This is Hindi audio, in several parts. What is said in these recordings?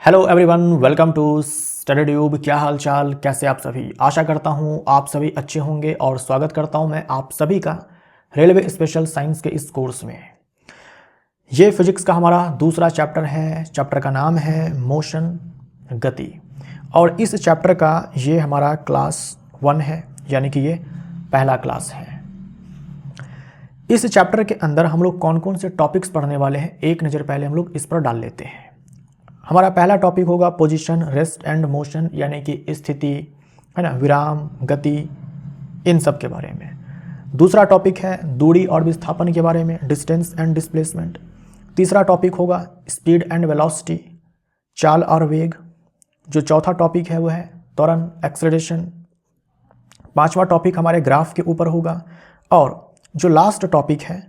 Hello everyone, welcome to Study Tube. क्या हाल चाल, कैसे आप सभी। आशा करता हूँ आप सभी अच्छे होंगे और स्वागत करता हूँ मैं आप सभी का रेलवे स्पेशल साइंस के इस कोर्स में। ये फिजिक्स का हमारा दूसरा चैप्टर है। चैप्टर का नाम है मोशन, गति। और इस चैप्टर का ये हमारा क्लास 1 है, यानी कि ये पहला क्लास है। इस चैप्टर के अंदर हम लोग कौन कौन से टॉपिक्स पढ़ने वाले हैं, एक नज़र पहले हम लोग इस पर डाल लेते हैं। हमारा पहला टॉपिक होगा पोजीशन, रेस्ट एंड मोशन, यानी कि स्थिति, है ना, विराम, गति, इन सब के बारे में। दूसरा टॉपिक है दूरी और विस्थापन के बारे में, डिस्टेंस एंड डिस्प्लेसमेंट। तीसरा टॉपिक होगा स्पीड एंड वेलोसिटी, चाल और वेग। जो चौथा टॉपिक है वो है त्वरण, एक्सेलरेशन। पांचवा टॉपिक हमारे ग्राफ के ऊपर होगा। और जो लास्ट टॉपिक है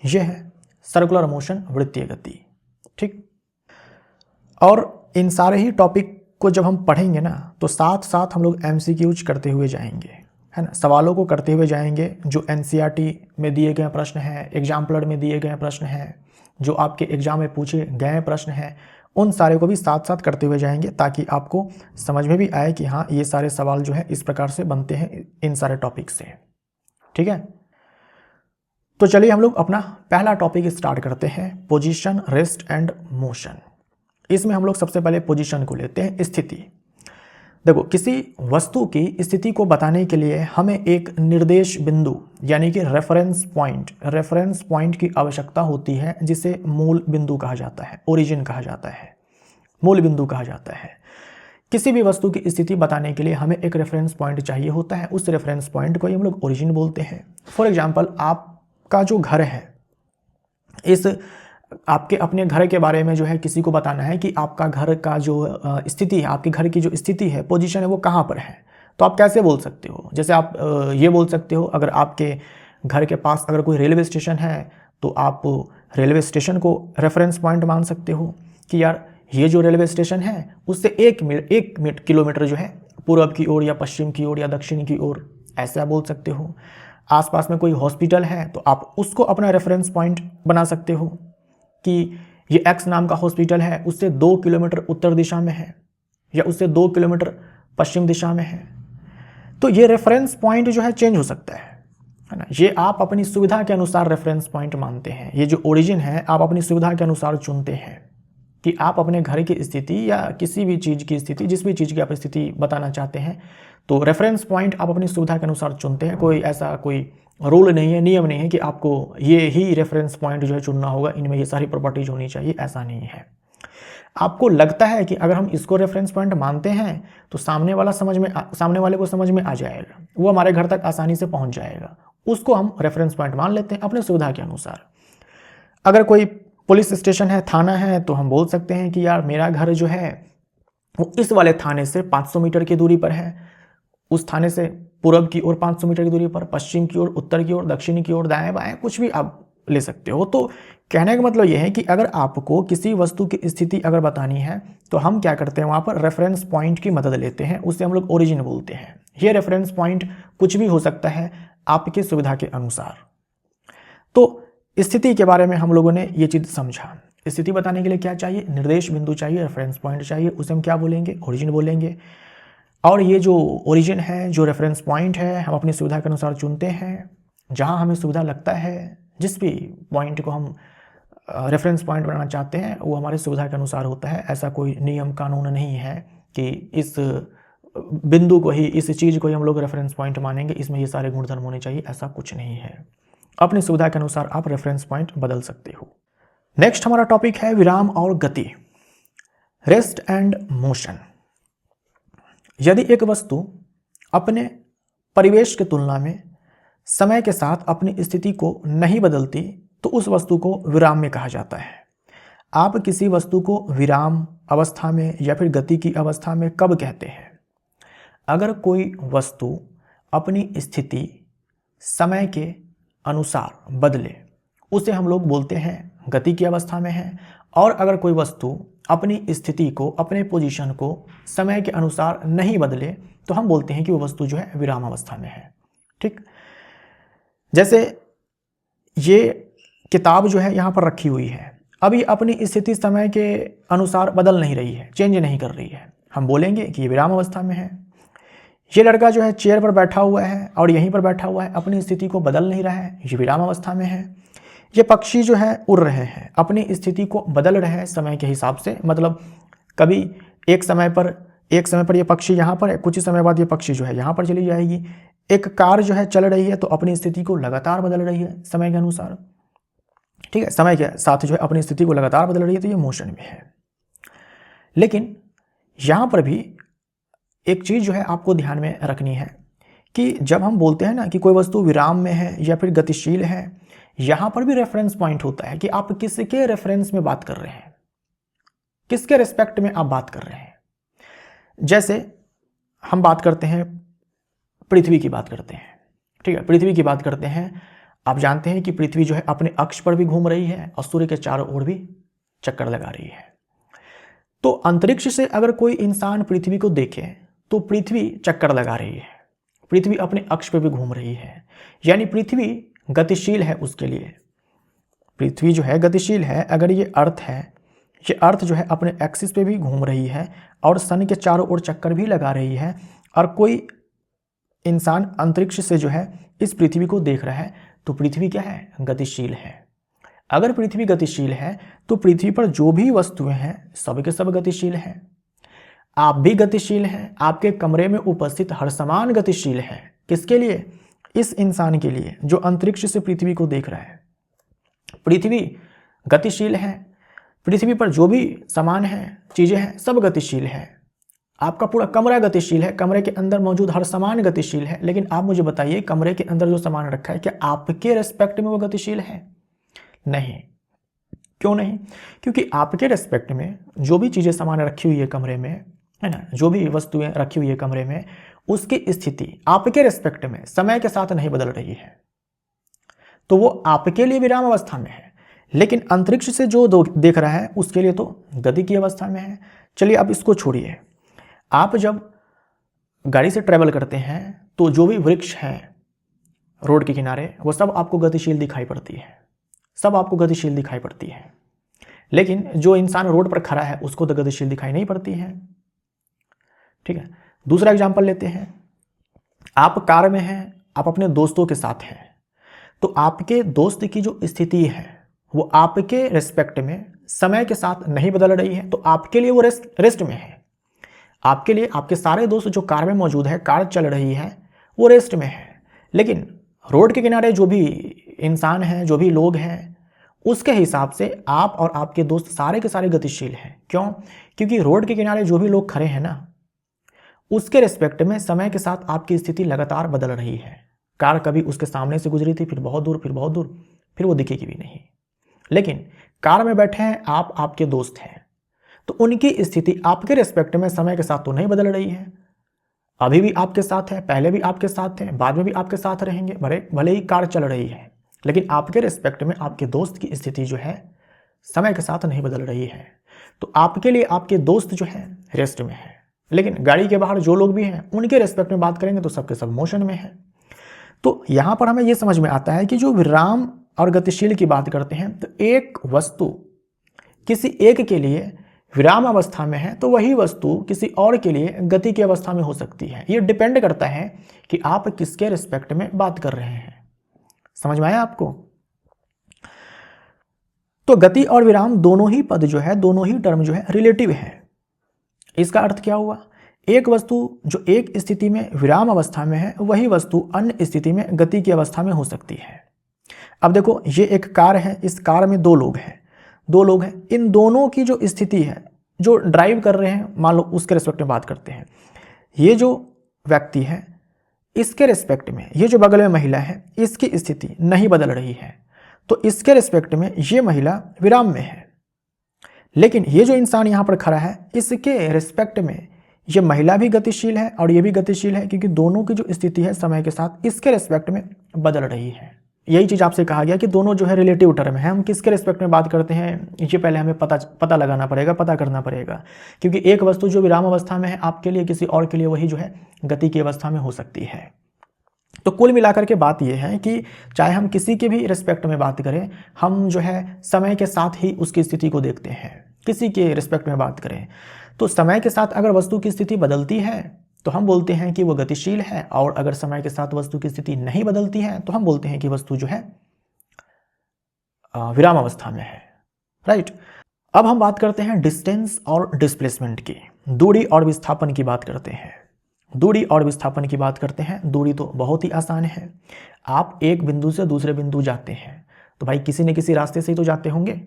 ये है सर्कुलर मोशन, वृत्तीय गति। ठीक। और इन सारे ही टॉपिक को जब हम पढ़ेंगे ना, तो साथ साथ हम लोग एमसीक्यूज करते हुए जाएंगे, है ना, सवालों को करते हुए जाएंगे। जो एनसीईआरटी में दिए गए प्रश्न हैं, एग्जाम्पलर में दिए गए प्रश्न हैं, जो आपके एग्जाम में पूछे गए प्रश्न हैं, उन सारे को भी साथ साथ करते हुए जाएंगे, ताकि आपको समझ में भी आए कि हाँ, ये सारे सवाल जो है इस प्रकार से बनते हैं इन सारे टॉपिक से। ठीक है, तो चलिए हम लोग अपना पहला टॉपिक स्टार्ट करते हैं, पोजीशन, रेस्ट एंड मोशन। इसमें हम लोग सबसे पहले पोजीशन को लेते हैं, स्थिति। देखो, किसी वस्तु की स्थिति को बताने के लिए हमें एक निर्देश बिंदु, यानी कि रेफरेंस पॉइंट की आवश्यकता होती है, जिसे मूल बिंदु कहा जाता है, ओरिजिन कहा जाता है, मूल बिंदु कहा जाता है। किसी भी वस्तु की स्थिति बताने के लिए हमें एक रेफरेंस पॉइंट चाहिए होता है। उस रेफरेंस पॉइंट को ही हम लोग ओरिजिन बोलते हैं। फॉर एग्जाम्पल, आपका जो घर है, इस आपके अपने घर के बारे में जो है किसी को बताना है कि आपका घर का जो स्थिति है, आपके घर की जो स्थिति है, पोजीशन है, वो कहाँ पर है। तो आप कैसे बोल सकते हो? जैसे आप ये बोल सकते हो, अगर आपके घर के पास अगर कोई रेलवे स्टेशन है, तो आप रेलवे स्टेशन को रेफरेंस पॉइंट मान सकते हो कि यार, ये जो रेलवे स्टेशन है उससे एक किलोमीटर जो है पूर्व की ओर या पश्चिम की ओर या दक्षिण की ओर, ऐसे आप बोल सकते हो। आसपास में कोई हॉस्पिटल है तो आप उसको अपना रेफरेंस पॉइंट बना सकते हो कि ये एक्स नाम का हॉस्पिटल है, उससे 2 किलोमीटर उत्तर दिशा में है या उससे 2 किलोमीटर पश्चिम दिशा में है। तो ये रेफरेंस पॉइंट जो है चेंज हो सकता है ना। ये आप अपनी सुविधा के अनुसार रेफरेंस पॉइंट मानते हैं। ये जो ओरिजिन है आप अपनी सुविधा के अनुसार चुनते हैं कि आप अपने घर की स्थिति या किसी भी चीज़ की स्थिति, जिस भी चीज़ की आप स्थिति बताना चाहते हैं, तो रेफरेंस पॉइंट आप अपनी सुविधा के अनुसार चुनते हैं। कोई ऐसा कोई रूल नहीं है, नियम नहीं है कि आपको ये ही रेफरेंस पॉइंट जो है चुनना होगा, इनमें ये सारी प्रॉपर्टीज होनी चाहिए, ऐसा नहीं है। आपको लगता है कि अगर हम इसको रेफरेंस पॉइंट मानते हैं तो सामने वाले को समझ में आ जाएगा, वो हमारे घर तक आसानी से पहुंच जाएगा, उसको हम रेफरेंस पॉइंट मान लेते हैं अपने सुविधा के अनुसार। अगर कोई पुलिस स्टेशन है, थाना है, तो हम बोल सकते हैं कि यार, मेरा घर जो है वो इस वाले थाने से 500 मीटर की दूरी पर है, उस थाने से पूर्व की ओर 500 मीटर की दूरी पर, पश्चिम की ओर, उत्तर की ओर, दक्षिण की ओर, दाएं बाएं, कुछ भी आप ले सकते हो। तो कहने का मतलब यह है कि अगर आपको किसी वस्तु की स्थिति अगर बतानी है, तो हम क्या करते हैं, वहां पर रेफरेंस पॉइंट की मदद लेते हैं, उसे हम लोग ओरिजिन बोलते हैं। ये रेफरेंस पॉइंट कुछ भी हो सकता है आपकी सुविधा के अनुसार। तो स्थिति के बारे में हम लोगों ने ये चीज समझा। स्थिति बताने के लिए क्या चाहिए? निर्देश बिंदु चाहिए, रेफरेंस पॉइंट चाहिए, उसे हम क्या बोलेंगे? ओरिजिन बोलेंगे। और ये जो ओरिजिन है, जो रेफरेंस पॉइंट है, हम अपनी सुविधा के अनुसार चुनते हैं। जहां हमें सुविधा लगता है, जिस भी पॉइंट को हम रेफरेंस पॉइंट बनाना चाहते हैं, वो हमारी सुविधा के अनुसार होता है। ऐसा कोई नियम कानून नहीं है कि इस बिंदु को ही, इस चीज़ को ही हम लोग रेफरेंस पॉइंट मानेंगे, इसमें ये सारे गुणधर्म होने चाहिए, ऐसा कुछ नहीं है। अपनी सुविधा के अनुसार आप रेफरेंस पॉइंट बदल सकते हो। नेक्स्ट हमारा टॉपिक है विराम और गति, रेस्ट एंड मोशन। यदि एक वस्तु अपने परिवेश की तुलना में समय के साथ अपनी स्थिति को नहीं बदलती, तो उस वस्तु को विराम में कहा जाता है। आप किसी वस्तु को विराम अवस्था में या फिर गति की अवस्था में कब कहते हैं? अगर कोई वस्तु अपनी स्थिति समय के अनुसार बदले, उसे हम लोग बोलते हैं गति की अवस्था में है। और अगर कोई वस्तु अपनी स्थिति को, अपने पोजीशन को समय के अनुसार नहीं बदले, तो हम बोलते हैं कि वो वस्तु जो है विराम अवस्था में है। ठीक। जैसे ये किताब जो है यहाँ पर रखी हुई है, अब ये अपनी स्थिति समय के अनुसार बदल नहीं रही है, चेंज नहीं कर रही है। हम बोलेंगे कि ये विराम अवस्था में है। ये लड़का जो है चेयर पर बैठा हुआ है और यहीं पर बैठा हुआ है, अपनी स्थिति को बदल नहीं रहा है, ये विराम अवस्था में है। ये पक्षी जो है उड़ रहे हैं, अपनी स्थिति को बदल रहे हैं समय के हिसाब से। मतलब कभी एक समय पर ये पक्षी यहाँ पर है, कुछ ही समय बाद ये पक्षी जो है यहाँ पर चली जाएगी। एक कार जो है चल रही है तो अपनी स्थिति को लगातार बदल रही है समय के अनुसार, ठीक है, समय के साथ जो है अपनी स्थिति को लगातार बदल रही है, तो ये मोशन में है। लेकिन यहाँ पर भी एक चीज़ जो है आपको ध्यान में रखनी है कि जब हम बोलते हैं ना कि कोई वस्तु विराम में है या फिर गतिशील है, यहाँ पर भी रेफरेंस पॉइंट होता है कि आप किसके रेफरेंस में बात कर रहे हैं, किसके रिस्पेक्ट में आप बात कर रहे हैं। जैसे हम बात करते हैं, पृथ्वी की बात करते हैं, ठीक है, पृथ्वी की बात करते हैं। आप जानते हैं कि पृथ्वी जो है अपने अक्ष पर भी घूम रही है और सूर्य के चारों ओर भी चक्कर लगा रही है। तो अंतरिक्ष से अगर कोई इंसान पृथ्वी को देखे तो पृथ्वी चक्कर लगा रही है, पृथ्वी अपने अक्ष पर भी घूम रही है, यानी पृथ्वी गतिशील है। उसके लिए पृथ्वी जो है गतिशील है। अगर ये अर्थ है, ये अर्थ जो है अपने एक्सिस पे भी घूम रही है और सन के चारों ओर चक्कर भी लगा रही है, और कोई इंसान अंतरिक्ष से जो है इस पृथ्वी को देख रहा है, तो पृथ्वी क्या है, गतिशील है। अगर पृथ्वी गतिशील है तो पृथ्वी पर जो भी वस्तुएं हैं सब के सब गतिशील हैं। आप भी गतिशील हैं, आपके कमरे में उपस्थित हर सामान गतिशील है। किसके लिए, इस इंसान के लिए जो अंतरिक्ष से पृथ्वी को देख रहा है। पृथ्वी गतिशील है, पृथ्वी पर जो भी सामान है, चीजें हैं, सब गतिशील है। आपका पूरा कमरा गतिशील है, कमरे के अंदर मौजूद हर सामान गतिशील है। लेकिन आप मुझे बताइए, कमरे के अंदर जो सामान रखा है क्या आपके रेस्पेक्ट में वो गतिशील है? नहीं। क्यों नहीं? क्योंकि आपके रेस्पेक्ट में जो भी चीजें सामान रखी हुई है कमरे में, है ना, जो भी वस्तुएं रखी हुई है कमरे में, उसकी स्थिति आपके रेस्पेक्ट में समय के साथ नहीं बदल रही है, तो वो आपके लिए विराम अवस्था में है। लेकिन अंतरिक्ष से जो देख रहा है उसके लिए तो गति की अवस्था में है। चलिए अब इसको छोड़िए। आप जब गाड़ी से ट्रैवल करते हैं तो जो भी वृक्ष हैं रोड के किनारे, वो सब आपको गतिशील दिखाई पड़ती है, सब आपको गतिशील दिखाई पड़ती है। लेकिन जो इंसान रोड पर खड़ा है उसको तो गतिशील दिखाई नहीं पड़ती है, ठीक है। दूसरा एग्जांपल लेते हैं। आप कार में हैं, आप अपने दोस्तों के साथ हैं, तो आपके दोस्त की जो स्थिति है वो आपके रेस्पेक्ट में समय के साथ नहीं बदल रही है, तो आपके लिए वो रेस्ट में है। आपके लिए आपके सारे दोस्त जो कार में मौजूद है, कार चल रही है, वो रेस्ट में है। लेकिन रोड के किनारे जो भी इंसान हैं, जो भी लोग हैं, उसके हिसाब से आप और आपके दोस्त सारे के सारे गतिशील हैं। क्यों? क्योंकि रोड के किनारे जो भी लोग खड़े हैं ना, उसके रिस्पेक्ट में समय के साथ आपकी स्थिति लगातार बदल रही है। कार कभी उसके सामने से गुजरी थी, फिर बहुत दूर, फिर बहुत दूर, फिर वो दिखेगी भी नहीं। लेकिन कार में बैठे हैं आप, आपके दोस्त हैं, तो उनकी स्थिति आपके रिस्पेक्ट में समय के साथ तो नहीं बदल रही है। अभी भी आपके साथ है, पहले भी आपके साथ हैं, बाद में भी आपके साथ रहेंगे, भले ही कार चल रही है, लेकिन आपके रिस्पेक्ट में आपके दोस्त की स्थिति जो है समय के साथ नहीं बदल रही है। तो आपके लिए आपके दोस्त जो है रेस्ट में है। लेकिन गाड़ी के बाहर जो लोग भी हैं उनके रिस्पेक्ट में बात करेंगे तो सबके सब मोशन में है। तो यहाँ पर हमें ये समझ में आता है कि जो विराम और गतिशील की बात करते हैं, तो एक वस्तु किसी एक के लिए विराम अवस्था में है तो वही वस्तु किसी और के लिए गति की अवस्था में हो सकती है। ये डिपेंड करता है कि आप किसके रिस्पेक्ट में बात कर रहे हैं। समझ में आया आपको? तो गति और विराम दोनों ही पद जो है, दोनों ही टर्म जो है रिलेटिव है। इसका अर्थ क्या हुआ? एक वस्तु जो एक स्थिति में विराम अवस्था में है, वही वस्तु अन्य स्थिति में गति की अवस्था में हो सकती है। अब देखो, ये एक कार है, इस कार में दो लोग हैं, इन दोनों की जो स्थिति है, जो ड्राइव कर रहे हैं, मान लो उसके रिस्पेक्ट में बात करते हैं। ये जो व्यक्ति है इसके रिस्पेक्ट में ये जो बगल में महिला है, इसकी स्थिति नहीं बदल रही है, तो इसके रिस्पेक्ट में ये महिला विराम में है। लेकिन ये जो इंसान यहाँ पर खड़ा है, इसके रिस्पेक्ट में ये महिला भी गतिशील है और ये भी गतिशील है, क्योंकि दोनों की जो स्थिति है समय के साथ इसके रिस्पेक्ट में बदल रही है। यही चीज़ आपसे कहा गया कि दोनों जो है रिलेटिव टर्म है। हम किसके रिस्पेक्ट में बात करते हैं, ये पहले हमें पता लगाना पड़ेगा, पता करना पड़ेगा। क्योंकि एक वस्तु जो विराम अवस्था में है आपके लिए, किसी और के लिए वही जो है गति की अवस्था में हो सकती है। तो कुल मिलाकर के बात यह है कि चाहे हम किसी के भी रिस्पेक्ट में बात करें, हम जो है समय के साथ ही उसकी स्थिति को देखते हैं। किसी के रिस्पेक्ट में बात करें तो समय के साथ अगर वस्तु की स्थिति बदलती है तो हम बोलते हैं कि वो गतिशील है, और अगर समय के साथ वस्तु की स्थिति नहीं बदलती है तो हम बोलते हैं कि वस्तु जो है विराम अवस्था में है। राइट। अब हम बात करते हैं डिस्टेंस और डिस्प्लेसमेंट की, दूरी और विस्थापन की बात करते हैं। दूरी और विस्थापन की बात करते हैं। दूरी तो बहुत ही आसान है, आप एक बिंदु से दूसरे बिंदु जाते हैं तो भाई किसी न किसी रास्ते से ही तो जाते होंगे।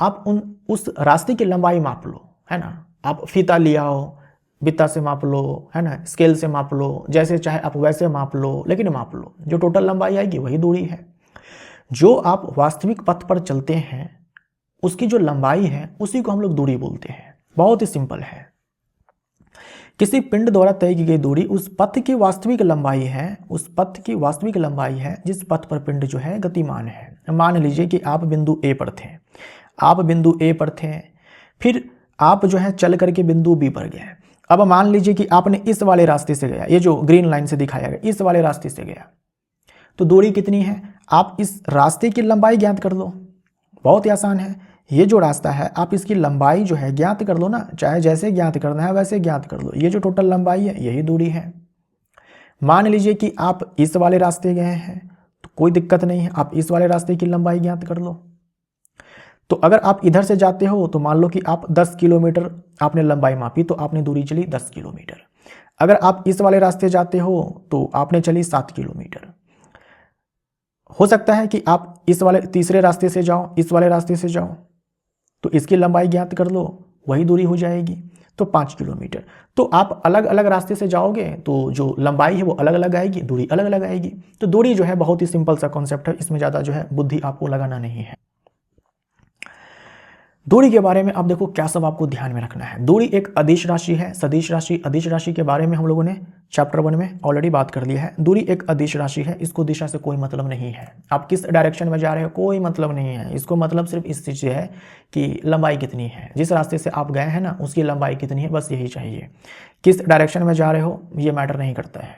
आप उस रास्ते की लंबाई माप लो, है ना। आप फीता लिया हो, बित्ता से माप लो, है ना, स्केल से माप लो, जैसे चाहे आप वैसे माप लो, लेकिन माप लो, जो टोटल लंबाई आएगी वही दूरी है। जो आप वास्तविक पथ पर चलते हैं उसकी जो लंबाई है उसी को हम लोग दूरी बोलते हैं। बहुत ही सिंपल है। किसी पिंड द्वारा तय की गई दूरी उस पथ की वास्तविक लंबाई है, उस पथ की वास्तविक लंबाई है जिस पथ पर पिंड जो है गतिमान है। मान लीजिए कि आप बिंदु ए पर थे, आप बिंदु ए पर थे, फिर आप जो है चल करके बिंदु बी पर गए। अब मान लीजिए कि आपने इस वाले रास्ते से गया, ये जो ग्रीन लाइन से दिखाया गया, इस वाले रास्ते से गया, तो दूरी कितनी है? आप इस रास्ते की लंबाई ज्ञात कर लो। बहुत ही आसान है। ये जो रास्ता है आप इसकी लंबाई जो है ज्ञात कर लो ना, चाहे जैसे ज्ञात करना है वैसे ज्ञात कर लो। ये जो टोटल लंबाई है यही दूरी है। मान लीजिए कि आप इस वाले रास्ते गए हैं तो कोई दिक्कत नहीं है, आप इस वाले रास्ते की लंबाई ज्ञात कर लो। तो अगर आप इधर से जाते हो तो मान लो कि आप 10 किलोमीटर आपने लंबाई मापी तो आपने दूरी चली 10 किलोमीटर। अगर आप इस वाले रास्ते जाते हो तो आपने चली 7 किलोमीटर। हो सकता है कि आप इस वाले तीसरे रास्ते से जाओ, इस वाले रास्ते से जाओ, तो इसकी लंबाई ज्ञात कर लो, वही दूरी हो जाएगी, तो 5 किलोमीटर। तो आप अलग अलग रास्ते से जाओगे तो जो लंबाई है वो अलग अलग आएगी, दूरी अलग अलग आएगी। तो दूरी जो है बहुत ही सिंपल सा कॉन्सेप्ट है, इसमें ज़्यादा जो है बुद्धि आपको लगाना नहीं है। दूरी के बारे में आप देखो क्या सब आपको ध्यान में रखना है। दूरी एक अदिश राशि है, सदिश राशि, अदिश राशि के बारे में हम लोगों ने चैप्टर 1 में ऑलरेडी बात कर लिया है। दूरी एक अदिश राशि है, इसको दिशा से कोई मतलब नहीं है। आप किस डायरेक्शन में जा रहे हो कोई मतलब नहीं है, इसको मतलब सिर्फ इस चीज़ से है कि लंबाई कितनी है, जिस रास्ते से आप गए हैं ना उसकी लंबाई कितनी है, बस यही चाहिए। किस डायरेक्शन में जा रहे हो ये मैटर नहीं करता है।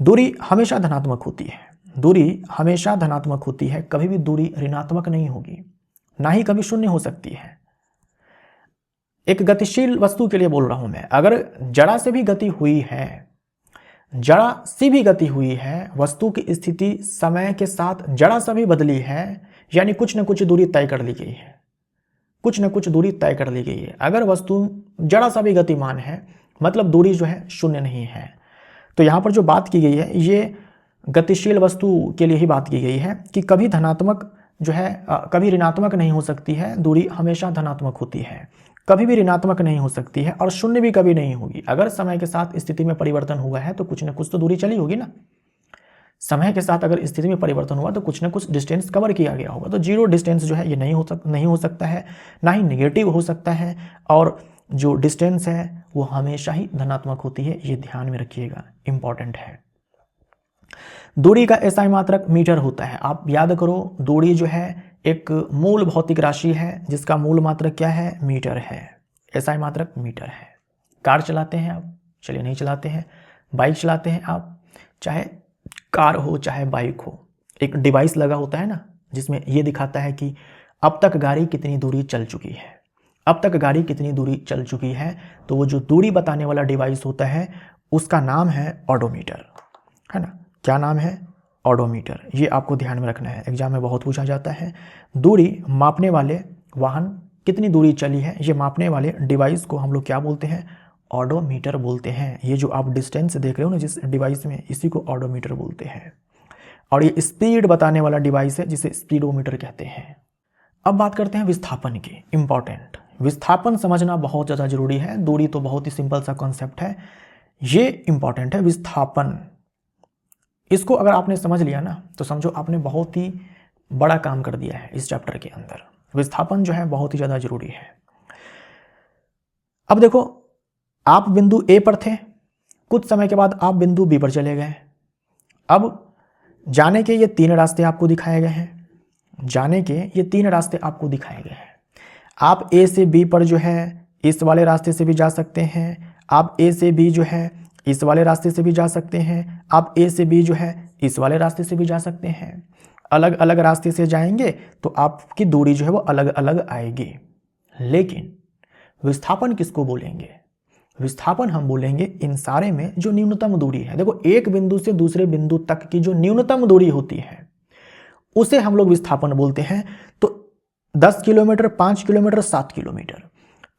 दूरी हमेशा धनात्मक होती है, दूरी हमेशा धनात्मक होती है, कभी भी दूरी ऋणात्मक नहीं होगी, ना ही कभी शून्य हो सकती है। एक गतिशील वस्तु के लिए बोल रहा हूं मैं, अगर जरा से भी गति हुई है, जरा सी भी गति हुई है, वस्तु की स्थिति समय के साथ जरा सा भी बदली है, यानी कुछ न कुछ दूरी तय कर ली गई है, कुछ न कुछ दूरी तय कर ली गई है। अगर वस्तु जरा सा भी गतिमान है मतलब दूरी जो है शून्य नहीं है। तो यहां पर जो बात की गई है ये गतिशील वस्तु के लिए ही बात की गई है कि कभी धनात्मक जो है कभी ऋणात्मक नहीं हो सकती है, दूरी हमेशा धनात्मक होती है, कभी भी ऋणात्मक नहीं हो सकती है, और शून्य भी कभी नहीं होगी। अगर समय के साथ स्थिति में परिवर्तन हुआ है तो कुछ न कुछ तो दूरी चली होगी ना। समय के साथ अगर स्थिति में परिवर्तन हुआ तो कुछ न कुछ डिस्टेंस कवर किया गया होगा। तो जीरो डिस्टेंस जो है ये नहीं हो सकता है, ना ही नेगेटिव हो सकता है, और जो डिस्टेंस है वो हमेशा ही धनात्मक होती है, ये ध्यान में रखिएगा, इंपॉर्टेंट है। दूरी का एसआई मात्रक मीटर होता है। आप याद करो, दूरी जो है एक मूल भौतिक राशि है जिसका मूल मात्रक क्या है, मीटर है। एसआई मात्रक मीटर है। कार चलाते हैं आप, चलिए नहीं चलाते हैं, बाइक चलाते हैं आप, चाहे कार हो चाहे बाइक हो, एक डिवाइस लगा होता है ना जिसमें ये दिखाता है कि अब तक गाड़ी कितनी दूरी चल चुकी है, अब तक गाड़ी कितनी दूरी चल चुकी है। तो वो जो दूरी बताने वाला डिवाइस होता है उसका नाम है ऑडोमीटर, है ना। क्या नाम है, ऑडोमीटर। ये आपको ध्यान में रखना है, एग्जाम में बहुत पूछा जाता है। दूरी मापने वाले वाहन कितनी दूरी चली है, ये मापने वाले डिवाइस को हम लोग क्या बोलते हैं, ऑडोमीटर बोलते हैं। ये जो आप डिस्टेंस देख रहे हो ना जिस डिवाइस में, इसी को ऑडोमीटर बोलते हैं। और ये स्पीड बताने वाला डिवाइस है जिसे स्पीडोमीटर कहते हैं। अब बात करते हैं विस्थापन की, इंपॉर्टेंट। विस्थापन समझना बहुत ज़्यादा जरूरी है। दूरी तो बहुत ही सिंपल सा कॉन्सेप्ट है, ये इंपॉर्टेंट है। विस्थापन, इसको अगर आपने समझ लिया ना तो समझो आपने बहुत ही बड़ा काम कर दिया है इस चैप्टर के अंदर। विस्थापन जो है बहुत ही ज़्यादा जरूरी है। अब देखो, आप बिंदु ए पर थे, कुछ समय के बाद आप बिंदु बी पर चले गए। अब जाने के ये 3 रास्ते आपको दिखाए गए हैं, जाने के ये 3 रास्ते आपको दिखाए गए हैं। आप ए से बी पर जो है इस वाले रास्ते से भी जा सकते हैं, आप ए से बी जो है इस वाले रास्ते से भी जा सकते हैं, आप ए से बी जो है इस वाले रास्ते से भी जा सकते हैं। अलग अलग रास्ते से जाएंगे तो आपकी दूरी जो है वो अलग अलग आएगी। लेकिन विस्थापन किसको बोलेंगे? विस्थापन हम बोलेंगे इन सारे में जो न्यूनतम दूरी है। देखो, एक बिंदु से दूसरे बिंदु तक की जो न्यूनतम दूरी होती है उसे हम लोग विस्थापन बोलते हैं। तो 10 किलोमीटर, 5 किलोमीटर, 7 किलोमीटर,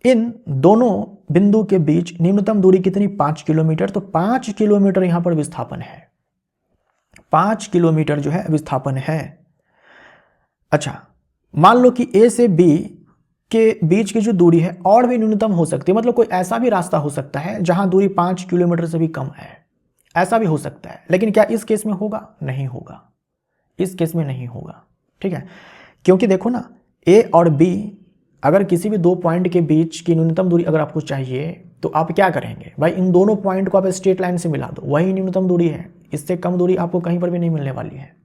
इन दोनों बिंदु के बीच न्यूनतम दूरी कितनी? 5 किलोमीटर। तो 5 किलोमीटर यहां पर विस्थापन है, 5 किलोमीटर जो है विस्थापन है। अच्छा, मान लो कि ए से बी के बीच की जो दूरी है और भी न्यूनतम हो सकती है, मतलब कोई ऐसा भी रास्ता हो सकता है जहां दूरी 5 किलोमीटर से भी कम है, ऐसा भी हो सकता है। लेकिन क्या इस केस में होगा? नहीं होगा, इस केस में नहीं होगा। ठीक है, क्योंकि देखो ना, ए और बी अगर किसी भी दो पॉइंट के बीच की न्यूनतम दूरी अगर आपको चाहिए तो आप क्या करेंगे भाई? इन दोनों पॉइंट को आप स्ट्रेट लाइन से मिला दो, वही न्यूनतम दूरी है, इससे कम दूरी आपको कहीं पर भी नहीं मिलने वाली है।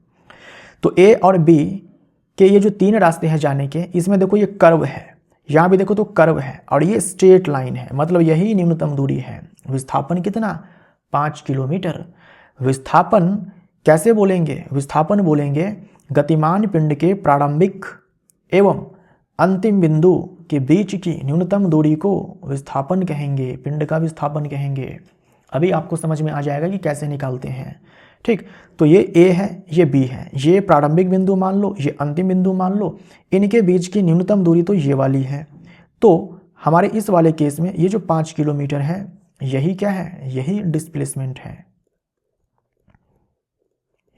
तो ए और बी के ये जो 3 रास्ते हैं जाने के, इसमें देखो ये कर्व है, यहाँ भी देखो तो कर्व है, और ये स्ट्रेट लाइन है, मतलब यही न्यूनतम दूरी है। विस्थापन कितना? 5 किलोमीटर। विस्थापन कैसे बोलेंगे? विस्थापन बोलेंगे गतिमान पिंड के प्रारंभिक एवं अंतिम बिंदु के बीच की न्यूनतम दूरी को विस्थापन कहेंगे, पिंड का विस्थापन कहेंगे। अभी आपको समझ में आ जाएगा कि कैसे निकालते हैं। ठीक, तो ये ए है, ये बी है, ये प्रारंभिक बिंदु मान लो, ये अंतिम बिंदु मान लो, इनके बीच की न्यूनतम दूरी तो ये वाली है। तो हमारे इस वाले केस में ये जो 5 किलोमीटर है, यही क्या है? यही डिस्प्लेसमेंट है,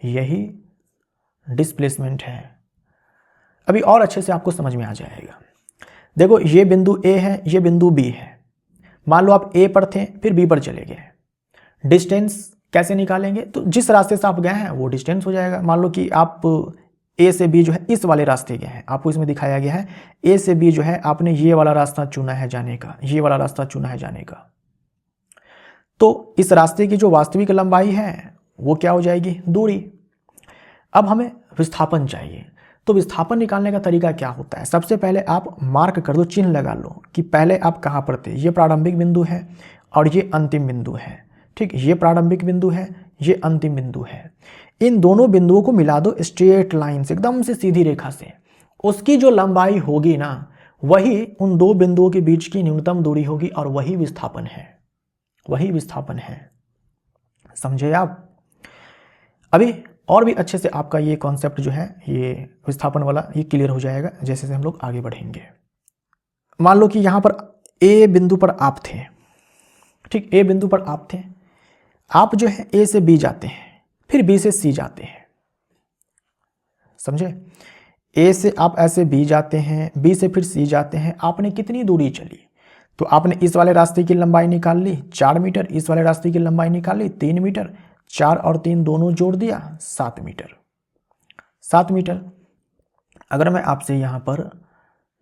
यही डिस्प्लेसमेंट है। अभी और अच्छे से आपको समझ में आ जाएगा। देखो, ये बिंदु ए है, ये बिंदु बी है। मान लो आप ए पर थे, फिर बी पर चले गए। डिस्टेंस कैसे निकालेंगे? तो जिस रास्ते से आप गए हैं वो डिस्टेंस हो जाएगा। मान लो कि आप ए से बी जो है इस वाले रास्ते गए हैं, आपको इसमें दिखाया गया है ए से बी जो है आपने ये वाला रास्ता चुना है जाने का, ये वाला रास्ता चुना है जाने का। तो इस रास्ते की जो वास्तविक लंबाई है वो क्या हो जाएगी? दूरी। अब हमें विस्थापन चाहिए, तो विस्थापन निकालने का तरीका क्या होता है? सबसे पहले आप मार्क कर दो, चिन्ह लगा लो कि पहले आप कहाँ पर थे। ये प्रारंभिक बिंदु है और ये अंतिम बिंदु है। ठीक, ये प्रारंभिक बिंदु है, ये अंतिम बिंदु है। इन दोनों बिंदुओं को मिला दो स्ट्रेट लाइन से, एकदम से सीधी रेखा से। उसकी जो लंबाई होगी ना, वही उन दो बिंदुओं के बीच की न्यूनतम दूरी होगी, और वही विस्थापन है, वही विस्थापन है। समझे आप? अभी और भी अच्छे से आपका ये कॉन्सेप्ट जो है, ये विस्थापन वाला, ये क्लियर हो जाएगा जैसे जैसे हम लोग आगे बढ़ेंगे। मान लो कि यहाँ पर ए बिंदु पर आप थे। ठीक, ए बिंदु पर आप थे, आप जो है ए से बी जाते हैं, फिर बी से सी जाते हैं। समझे? ए से आप ऐसे बी जाते हैं, बी से फिर सी जाते हैं। आपने कितनी दूरी चली? तो आपने इस वाले रास्ते की लंबाई निकाल ली 4 मीटर, इस वाले रास्ते की लंबाई निकाल ली 3 मीटर, 4 और 3 दोनों जोड़ दिया 7 मीटर। 7 मीटर। अगर मैं आपसे यहां पर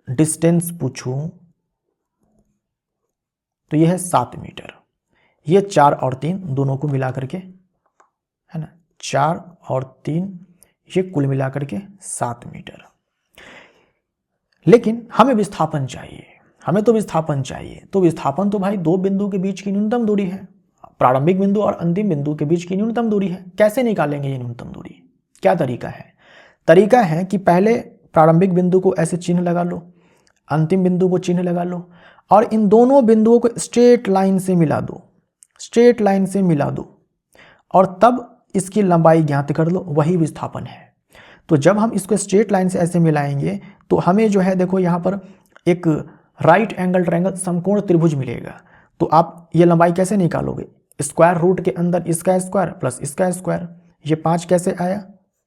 डिस्टेंस पूछूं तो यह है 7 मीटर। ये 4 और 3 दोनों को मिला करके, है ना, 4 और 3 ये कुल मिला करके 7 मीटर। लेकिन हमें विस्थापन चाहिए, हमें तो विस्थापन चाहिए। तो विस्थापन तो भाई दो बिंदु के बीच की न्यूनतम दूरी है, प्रारंभिक बिंदु और अंतिम बिंदु के बीच की न्यूनतम दूरी है। कैसे निकालेंगे ये न्यूनतम दूरी? क्या तरीका है? तरीका है कि पहले प्रारंभिक बिंदु को ऐसे चिन्ह लगा लो, अंतिम बिंदु को चिन्ह लगा लो, और इन दोनों बिंदुओं को स्ट्रेट लाइन से मिला दो, स्ट्रेट लाइन से मिला दो, और तब इसकी लंबाई ज्ञात कर लो, वही विस्थापन है। तो जब हम इसको स्ट्रेट लाइन से ऐसे मिलाएंगे तो हमें जो है, देखो यहाँ पर एक राइट एंगल ट्रायंगल समकोण त्रिभुज मिलेगा। तो आप ये लंबाई कैसे निकालोगे? स्क्वायर रूट के अंदर इसका स्क्वायर प्लस इसका स्क्वायर। ये 5 कैसे आया?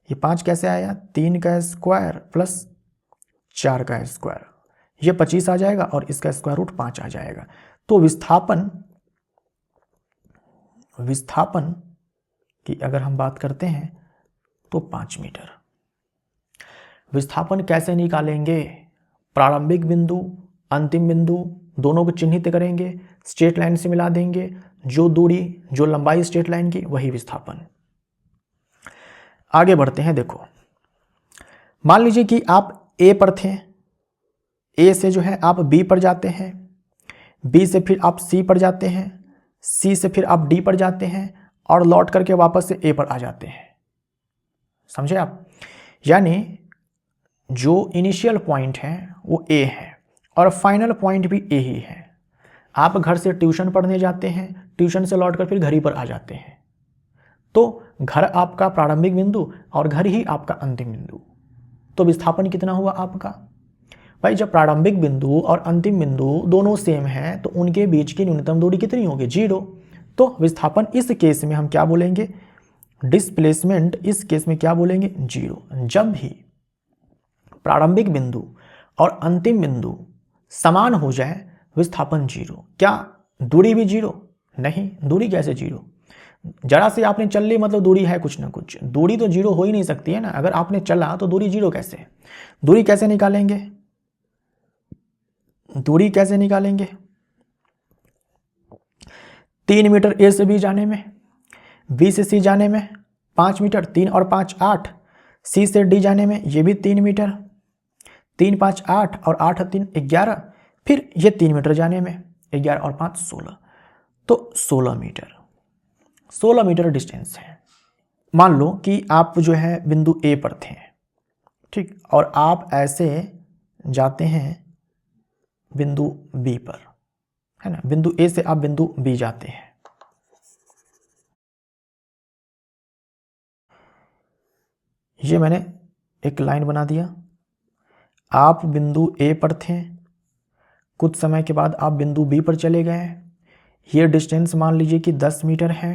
ये 5 कैसे आया? 3 का स्क्वायर प्लस 4 का स्क्वायर, ये 25 आ जाएगा, और इसका स्क्वायर रूट 5 आ जाएगा। तो विस्थापन की अगर हम बात करते हैं तो 5 मीटर। विस्थापन कैसे निकालेंगे? प्रारंभिक बिंदु, अंतिम बिंदु दोनों को चिन्हित करेंगे, स्ट्रेट लाइन से मिला देंगे, जो दूरी, जो लंबाई स्ट्रेट लाइन की, वही विस्थापन। आगे बढ़ते हैं। देखो, मान लीजिए कि आप ए पर थे, ए से जो है आप बी पर जाते हैं, बी से फिर आप सी पर जाते हैं, सी से फिर आप डी पर जाते हैं और लौट करके वापस से ए पर आ जाते हैं। समझे आप? यानी जो इनिशियल पॉइंट है वो ए है और फाइनल पॉइंट भी ए ही है। आप घर से ट्यूशन पढ़ने जाते हैं, ट्यूशन से लौटकर फिर घर ही पर आ जाते हैं, तो घर आपका प्रारंभिक बिंदु और घर ही आपका अंतिम बिंदु। तो विस्थापन कितना हुआ आपका? भाई जब प्रारंभिक बिंदु और अंतिम बिंदु दोनों सेम हैं तो उनके बीच की न्यूनतम दूरी कितनी होगी? 0। तो विस्थापन इस केस में हम क्या बोलेंगे? डिस्प्लेसमेंट इस केस में क्या बोलेंगे? 0। जब भी प्रारंभिक बिंदु और अंतिम बिंदु समान हो जाए विस्थापन 0। क्या दूरी भी 0? नहीं, दूरी कैसे 0? जरा से आपने चल ली मतलब दूरी है कुछ ना कुछ। दूरी तो 0 हो ही नहीं सकती है ना। अगर आपने चला तो दूरी 0 कैसे? दूरी कैसे निकालेंगे? दूरी कैसे निकालेंगे? 3 मीटर ए से बी जाने में, बी से सी जाने में 5 मीटर, 3 और 5 8। सी से डी जाने में ये भी 3 मीटर, 3 5 8 और 8 3 11। फिर ये 3 मीटर जाने में, 11 और 5 16, तो 16 मीटर। 16 मीटर डिस्टेंस है। मान लो कि आप जो है बिंदु ए पर थे, ठीक, और आप ऐसे जाते हैं बिंदु बी पर, है ना। बिंदु ए से आप बिंदु बी जाते हैं। ये मैंने एक लाइन बना दिया। आप बिंदु ए पर थे, कुछ समय के बाद आप बिंदु बी पर चले गए। ये डिस्टेंस मान लीजिए कि 10 मीटर है।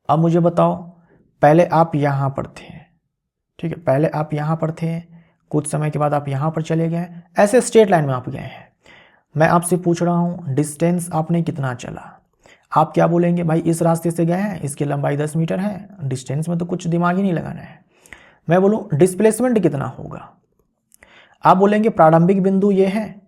अब मुझे बताओ, पहले आप यहाँ पर थे, ठीक है, पहले आप यहाँ पर थे, कुछ समय के बाद आप यहाँ पर चले गए, ऐसे स्ट्रेट लाइन में आप गए हैं। मैं आपसे पूछ रहा हूँ डिस्टेंस आपने कितना चला? आप क्या बोलेंगे? भाई इस रास्ते से गए हैं, इसकी लंबाई 10 मीटर है, डिस्टेंस में तो कुछ दिमाग ही नहीं लगाना है। मैं बोलूँ डिस्प्लेसमेंट कितना होगा? आप बोलेंगे प्रारंभिक बिंदु ये है,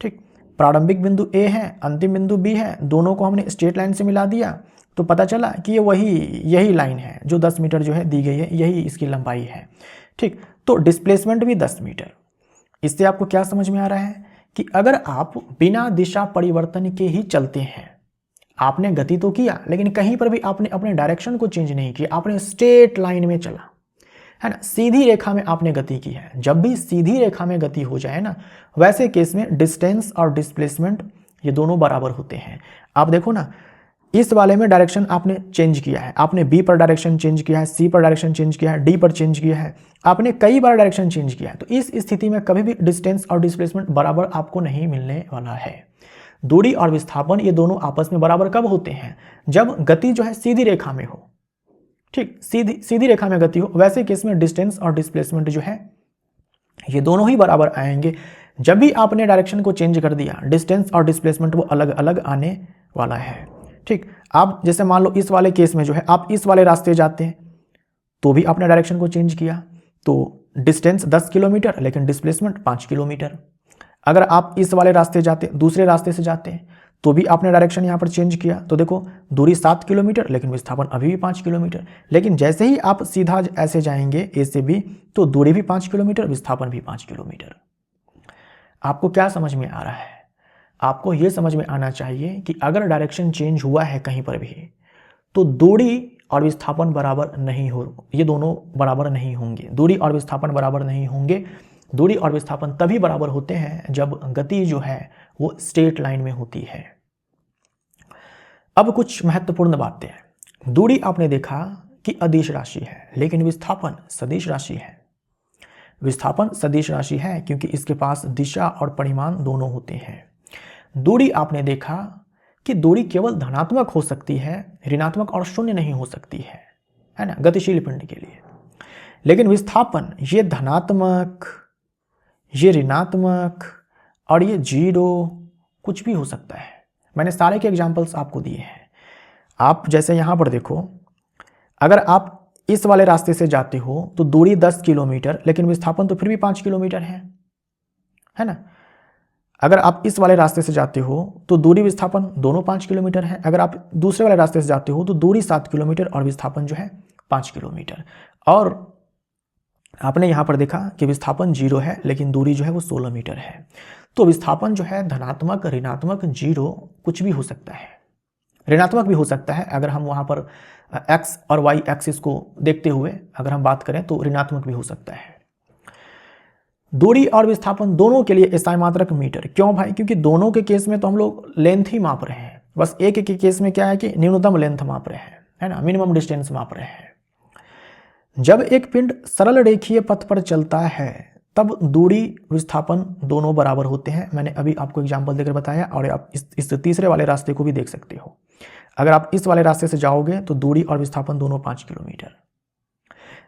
ठीक, प्रारंभिक बिंदु ए है, अंतिम बिंदु बी है, दोनों को हमने स्ट्रेट लाइन से मिला दिया तो पता चला कि ये यही लाइन है जो 10 मीटर जो है दी गई है, यही इसकी लंबाई है, ठीक। तो डिस्प्लेसमेंट भी 10 मीटर। इससे आपको क्या समझ में आ रहा है कि अगर आप बिना दिशा परिवर्तन के ही चलते हैं, आपने गति तो किया लेकिन कहीं पर भी आपने अपने डायरेक्शन को चेंज नहीं किया, आपने स्ट्रेट लाइन में चला, है ना, सीधी रेखा में आपने गति की है। जब भी सीधी रेखा में गति हो जाए ना, वैसे केस में डिस्टेंस और डिस्प्लेसमेंट ये दोनों बराबर होते हैं। आप देखो ना, इस वाले में डायरेक्शन आपने चेंज किया है, आपने बी पर डायरेक्शन चेंज किया है, सी पर डायरेक्शन चेंज किया है, डी पर चेंज किया है, आपने कई बार डायरेक्शन चेंज किया है। तो इस स्थिति में कभी भी डिस्टेंस और डिस्प्लेसमेंट बराबर आपको नहीं मिलने वाला है। दूरी और विस्थापन ये दोनों आपस में बराबर कब होते हैं? जब गति जो है सीधी रेखा में हो, ठीक, सीधी रेखा में गति हो। वैसे केस में डिस्टेंस और डिस्प्लेसमेंट जो है ये दोनों ही बराबर आएंगे। जब भी आपने डायरेक्शन को चेंज कर दिया, डिस्टेंस और डिस्प्लेसमेंट वो अलग अलग आने वाला है, ठीक। आप जैसे मान लो इस वाले केस में जो है आप इस वाले रास्ते जाते हैं तो भी आपने डायरेक्शन को चेंज किया, तो डिस्टेंस 10 किलोमीटर लेकिन डिस्प्लेसमेंट 5 किलोमीटर। अगर आप इस वाले रास्ते जाते, दूसरे रास्ते से जाते हैं तो भी आपने डायरेक्शन यहाँ पर चेंज किया, तो देखो दूरी 7 किलोमीटर लेकिन विस्थापन अभी भी 5 किलोमीटर। लेकिन जैसे ही आप सीधा ऐसे जाएंगे ए से बी तो दूरी भी 5 किलोमीटर, विस्थापन भी 5 किलोमीटर। आपको क्या समझ में आ रहा है? आपको ये समझ में आना चाहिए कि अगर डायरेक्शन चेंज हुआ है कहीं पर भी तो दूरी और विस्थापन बराबर नहीं हो, ये दोनों बराबर नहीं होंगे। दूरी और विस्थापन बराबर नहीं होंगे। दूरी और विस्थापन तभी बराबर होते हैं जब गति जो है वो स्ट्रेट लाइन में होती है। अब कुछ महत्वपूर्ण बातें हैं। दूरी आपने देखा कि अदिश राशि है लेकिन विस्थापन सदिश राशि है। विस्थापन सदिश राशि है क्योंकि इसके पास दिशा और परिमाण दोनों होते हैं। दूरी आपने देखा कि दूरी केवल धनात्मक हो सकती है, ऋणात्मक और शून्य नहीं हो सकती है ना, गतिशील पिंड के लिए। लेकिन विस्थापन ये धनात्मक, ये ऋणात्मक और ये 0 कुछ भी हो सकता है। मैंने सारे के एग्जाम्पल्स आपको दिए हैं। आप जैसे यहाँ पर देखो, अगर आप इस वाले रास्ते से जाते हो तो दूरी 10 किलोमीटर लेकिन विस्थापन तो फिर भी 5 किलोमीटर है ना। अगर आप इस वाले रास्ते से जाते हो तो दूरी विस्थापन दोनों 5 किलोमीटर है। अगर आप दूसरे वाले रास्ते से जाते हो तो दूरी 7 किलोमीटर और विस्थापन जो है 5 किलोमीटर। और आपने यहाँ पर देखा कि विस्थापन 0 है लेकिन दूरी जो है वो 16 मीटर है। तो विस्थापन जो है धनात्मक, ऋणात्मक, 0 कुछ भी हो सकता है। ऋणात्मक भी हो सकता है। अगर हम वहाँ पर एक्स और वाई एक्सिस को देखते हुए अगर हम बात करें तो ऋणात्मक भी हो सकता है। दूरी और विस्थापन दोनों के लिए SI मात्रक मीटर। क्यों भाई? क्योंकि दोनों के केस में तो हम लोग लेंथ ही माप रहे हैं, बस एक के केस में क्या है कि न्यूनतम लेंथ माप रहे हैं, है ना, मिनिमम डिस्टेंस माप रहे हैं। जब एक पिंड सरल रेखीय पथ पर चलता है तब दूरी विस्थापन दोनों बराबर होते हैं। मैंने अभी आपको एग्जाम्पल देकर बताया, और आप इस तीसरे वाले रास्ते को भी देख सकते हो। अगर आप इस वाले रास्ते से जाओगे तो दूरी और विस्थापन दोनों 5 किलोमीटर।